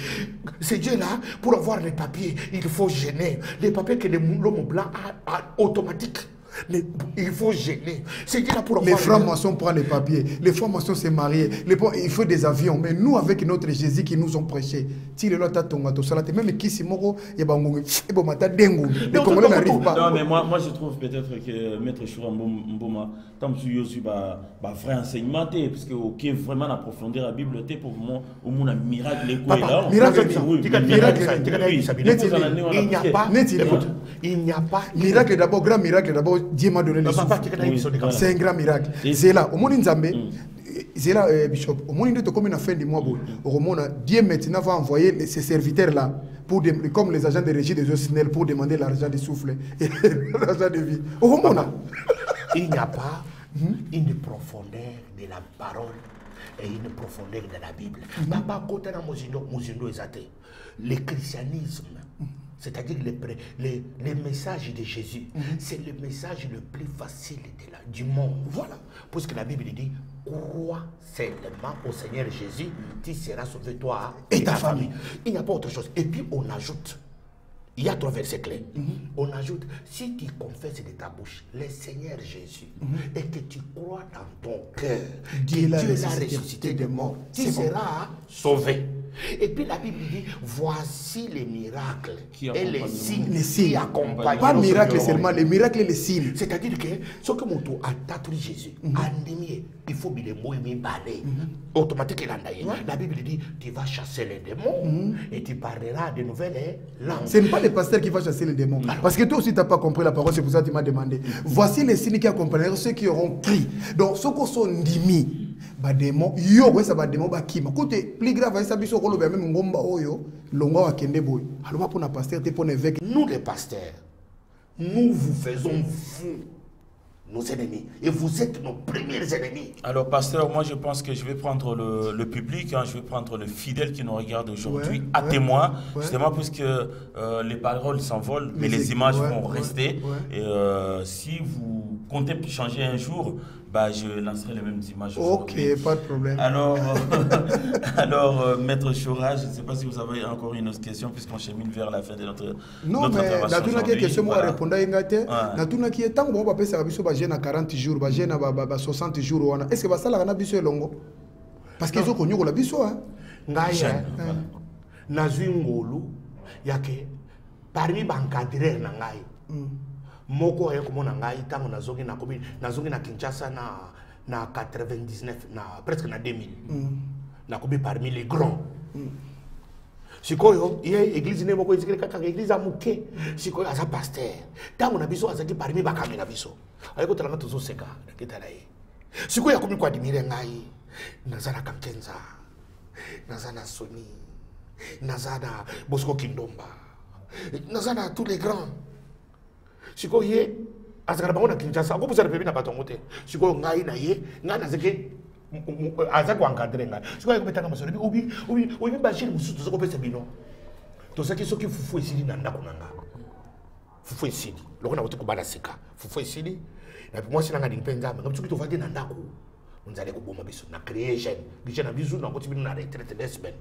Ce Dieu-là, pour avoir les papiers, il faut gêner. Les papiers que l'homme blanc a automatique. Mais il faut gêner. Là pour les francs-maçons prennent les papiers. Les francs-maçons se marient. Il faut des avions. Mais nous, avec notre Jésus qui nous ont prêché, si le même qui Simoro, les Congolais n'arrivent pas. Non, mais moi je trouve peut-être que Maître Choura Mboma, tant que je suis vrai enseignement, parce que ok vraiment approfondir la Bible, pour moi, au moins un miracle. Il n'y a pas. Miracle d'abord, grand miracle d'abord. Dieu m'a donné le souffle. C'est un grand miracle. C'est là. Au monde Nzambe, c'est là, Bishop. Au monde de comme une fin du mois, Dieu maintenant va envoyer ses serviteurs là, comme les agents de régie des Océanels, pour demander l'argent du souffle et l'argent de vie. Au monde, il n'y a pas une profondeur de la parole et une profondeur de la Bible. Papa, côté dans Mozindo Ezate, le christianisme. C'est-à-dire les messages de Jésus, c'est le message le plus facile du monde. Voilà. Parce que la Bible dit, crois seulement au Seigneur Jésus, tu seras sauvé toi et ta famille. Il n'y a pas autre chose. Et puis on ajoute, il y a 3 versets clés. On ajoute, si tu confesses de ta bouche le Seigneur Jésus et que tu crois dans ton cœur que Dieu l'a ressuscité des morts, tu seras sauvé. Et puis la Bible dit, voici les miracles et les signes les signes qui accompagnent. Pas miracle seulement, les miracles et les signes. C'est-à-dire que ce que mon tour a tatoué Jésus, il faut bien les mots et balais. Automatique, la Bible dit, tu vas chasser les démons et tu parleras de nouvelles langues. Ce n'est pas le pasteur qui va chasser les démons. Parce que toi aussi, tu n'as pas compris la parole, c'est pour ça que tu m'as demandé. Voici les signes qui accompagneront ceux qui auront crié. Donc, ceux qui sont dimi. Ba démon yo ouais ça va démon ba kima côté plus grave ça biso ko lobe même ngomba oyo longa wa kende boy alors pour na pasteur te pour évêque nous les pasteurs nous vous faisons vous nos ennemis et vous êtes nos premiers ennemis. Alors pasteur, moi je pense que je vais prendre le public, hein, je vais prendre le fidèle qui nous regarde aujourd'hui à témoin, justement puisque les paroles s'envolent mais les images vont rester et si vous comptez changer un jour, bah, je lancerai les mêmes images. Ok, pas de problème. Alors, Maître Chora, je ne sais pas si vous avez encore une autre question, puisqu'on chemine vers la fin de notre non, mais intervention. Non, mais question, moi, répondre à Ingate. Natuna qui est tant bon, papa, ça va biso, bah, 40 jours, bah, 60 jours. Est-ce que ça, la biso est longo? Parce qu'ils ont connu la biso, hein? Ngaya, Nazui Ngolu, yake, parmi bankadrer nangai. Moko ya komona ngai tango nazongi na Kinshasa na 99 na presque na 2000 na kobi parmi les grands sikoyo ye église ne moko ezikira kaka église amuke sikoyo asa pasteur tango na biso azaki parmi bakami na biso ayiko talanga tozo seka kitala ye sikoyo akomi kwa admire ngai nazana Kamkenza nazana Soni nazana Bosco Kindomba nazana tous les grands siko ye azakara bango na Kinshasa ko busara pebi na batongo te siko ngai na ye ngai na zeke azako encadrer ngai siko ye ko betanga masolo obi bashir musutu zoko pesa bino to saki soki fufu esili na ndako nanga fufu esili loko na bote ko bala sika fufu esili na puis moi sinanga dingpenza ngam soki to fati na ndako onzale ko boma biso na creation na biso na koti bino na retraite d'esben.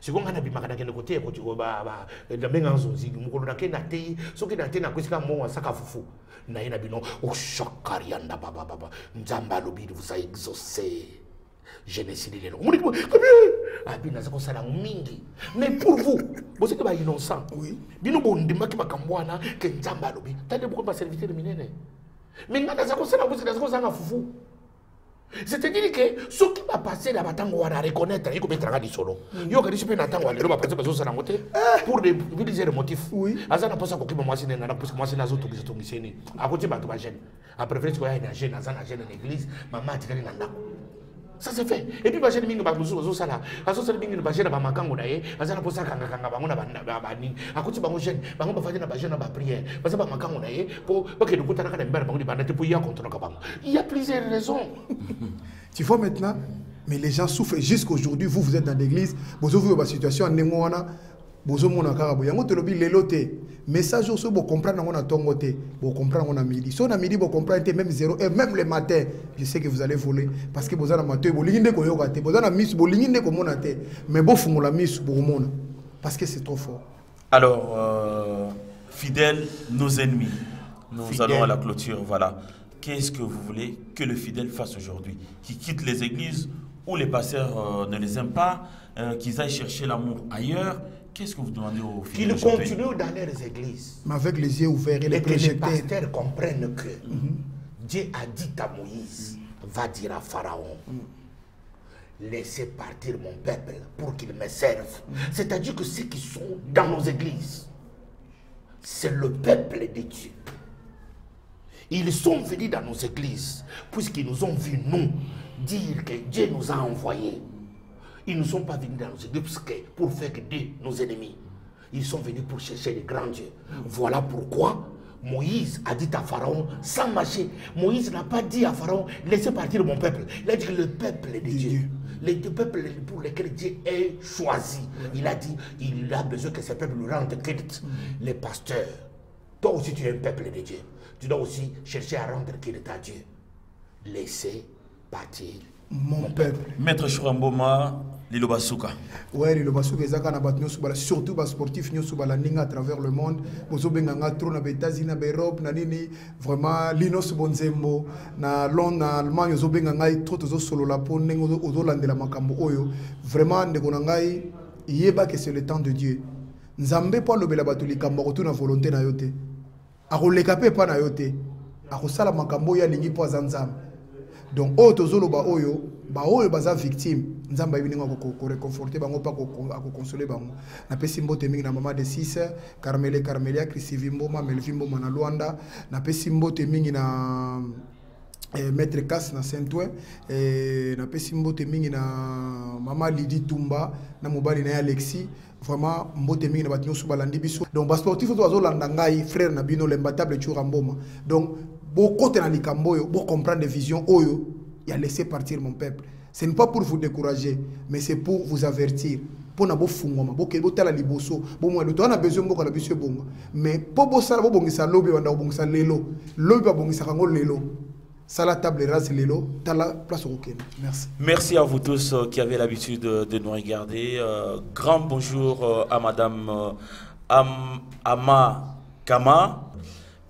Si on a des gens qui ont côté, quand tu vas dans les magasins, si on a des gens qui ont été dans les magasins, ça a fou. Na ina bino o chokarianda baba baba nzamba lobi vous a exaucé. Je ne sais pas. Mon équipe, ah bien ça concerne mingi. Mais pour vous, vous êtes pas innocent. Oui. Bino bon de maki makambwana que nzamba lobi. T'as des beaucoup de serviteurs minene. Mais nana ça concerne vous ça concerne fou. C'est-à-dire que ce qui va passer là-bas, on va reconnaître, il faut mettre un solo. Il y a des gens qui vont passer pour des motifs. Oui. Après, l'église, maman a ça se fait. Et puis, je mingi bamuzu sala. Aso sala mingi bajena ba makango na ye. Azana posa kanga bango na bani. Akuti bango jeune, bango ba fajena bajena ba prière. Parce ba makango na ye pour que nous kutana kana mbara bango di bana te pour y contre bango. Il y a plusieurs raisons. Tu vois maintenant, mais les gens souffrent jusqu'aujourd'hui. Vous êtes dans l'église, vous avez une situation en Némoana. Bozo mona karabo yango te lobi lelote message oso bo comprendre ngona tongote bo comprendre ngona midi so na midi bo comprendre même 0 et même le matin je sais que vous allez voler parce que bozana matin bo linginde ko yoka te bozana miss bo linginde ko mona te mais bo fungola miss bo mona parce que c'est trop fort. Alors fidèles nos ennemis nous allons à la clôture. Voilà, qu'est-ce que vous voulez que le fidèle fasse aujourd'hui, qui quitte les églises où les pasteurs ne les aiment pas, qu'ils aillent chercher l'amour ailleurs? Qu'est-ce que vous demandez aux fidèles? Qu'ils continuent dans leurs églises. Mais avec les yeux ouverts et les projecteurs. Que les pasteurs comprennent que Dieu a dit à Moïse, va dire à Pharaon, laissez partir mon peuple pour qu'il me serve. C'est-à-dire que ceux qui sont dans nos églises, c'est le peuple de Dieu. Ils sont venus dans nos églises, puisqu'ils nous ont vus, nous, dire que Dieu nous a envoyés. Ils ne sont pas venus dans nos églises pour faire que Dieu nos ennemis. Ils sont venus pour chercher les grands dieux. Voilà pourquoi Moïse a dit à Pharaon, sans marcher. Moïse n'a pas dit à Pharaon, laissez partir mon peuple. Il a dit le peuple de Dieu. Les deux peuples pour lesquels Dieu est choisi. Il a dit, il a besoin que ce peuple lui rende culte. Les pasteurs, toi aussi tu es un peuple de Dieu. Tu dois aussi chercher à rendre culte à Dieu. Laissez partir mon peuple. Maître Choramboma, Lilo Basuka. Oui, Lilo Basuka, surtout les sportifs à travers le monde. Bozobenganga trop na États-Unis, na Europe, na nini vraiment Linos Bonzembo, na Londres, na Allemagne, zobenganga trop solo la po nengo ozolandela makambo oyo. Vraiment ndeko nangai yeba que c'est le temps de Dieu. Nzambe po lobela bato likambo ko tuna volonté na yote. Akoleka pe pa na yote. Akosala makambo ya lingi po azanzam. Donc o tozolo ba oyo baza victime. Nzamba ibininga ko réconforter bango pa ko consoler bango. Na pesi mbote mingi na mama de 6 Carmelia Chrisivimbo Melvimbo na Luanda. Na pesi mbote mingi na Maître Cass na Saint-Ouen, na pesi mbote mingi na mama Lydie Tumba na mobali na Alexis. Vraiment mbote mingi na batinyo subalandi biso. Donc ba sportif to azolanda ngai frère na bino l'imbattable Churamboma. Donc beaucoup de likambo pour comprendre des visions oyo il a laissé partir mon peuple. Ce n'est pas pour vous décourager, mais c'est pour vous avertir. Pour na bo fungoma bo ke bo tala liboso bo mo to na besoin mo kana biso bonga. Mais pour bo sala bo bongisa lobi wanda bongisa lelo. Lobi ba bongisa kango lelo. Sala table rase lelo, tala place au Kenya. Merci. Merci à vous tous qui avez l'habitude de nous regarder. Grand bonjour à madame Ama Kama.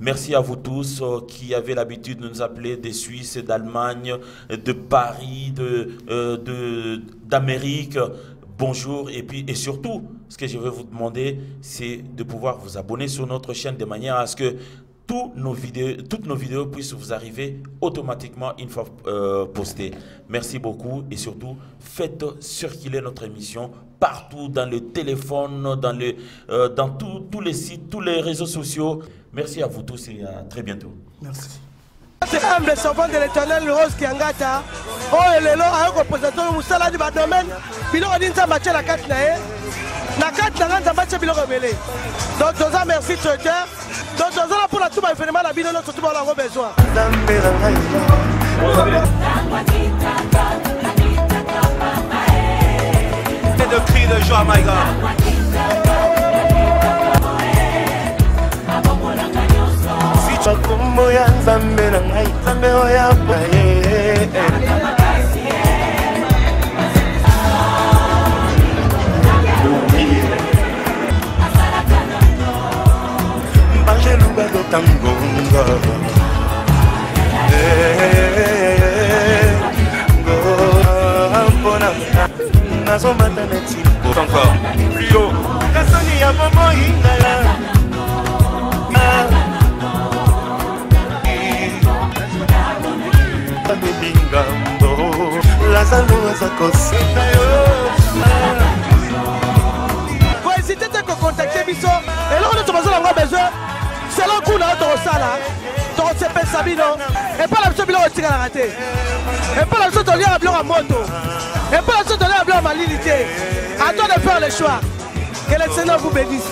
Merci à vous tous qui avez l'habitude de nous appeler des Suisses, d'Allemagne, de Paris, d'Amérique. Bonjour et surtout, ce que je vais vous demander, c'est de pouvoir vous abonner sur notre chaîne de manière à ce que toutes nos vidéos puissent vous arriver automatiquement une fois postées. Merci beaucoup et surtout, faites circuler notre émission partout dans le téléphone, dans tous les sites, tous les réseaux sociaux. Merci à vous tous et à très bientôt. Merci. C'est humble servant de l'Éternel, le rose qui engata. Oh, et le lot a un représentant de Moussala du domaine. Bilo dit ça match la 4 nae. La 4 n'a pas match bilo rebellé. Donc, nous avons merci traiteur. Donc, nous avons pour la tout événement la bilo notre tout a besoin. C'est de cris de joie, my God. Moya nzambe na ngai nzambe oya baye mbange luba dotangonga ngona nazomata neti encore plus haut kasoni ya momo ingala Faut hésiter de contacter Bisso. Et là, on a besoin. C'est là qu'on a dans ça là. Dans ce pays Sabino. Et pas la chose de la raté. Et pas la chose de lire à blanc à moto. Et pas la chose de lire à blanc à malilité. À toi de faire le choix. Que le Seigneur vous bénisse.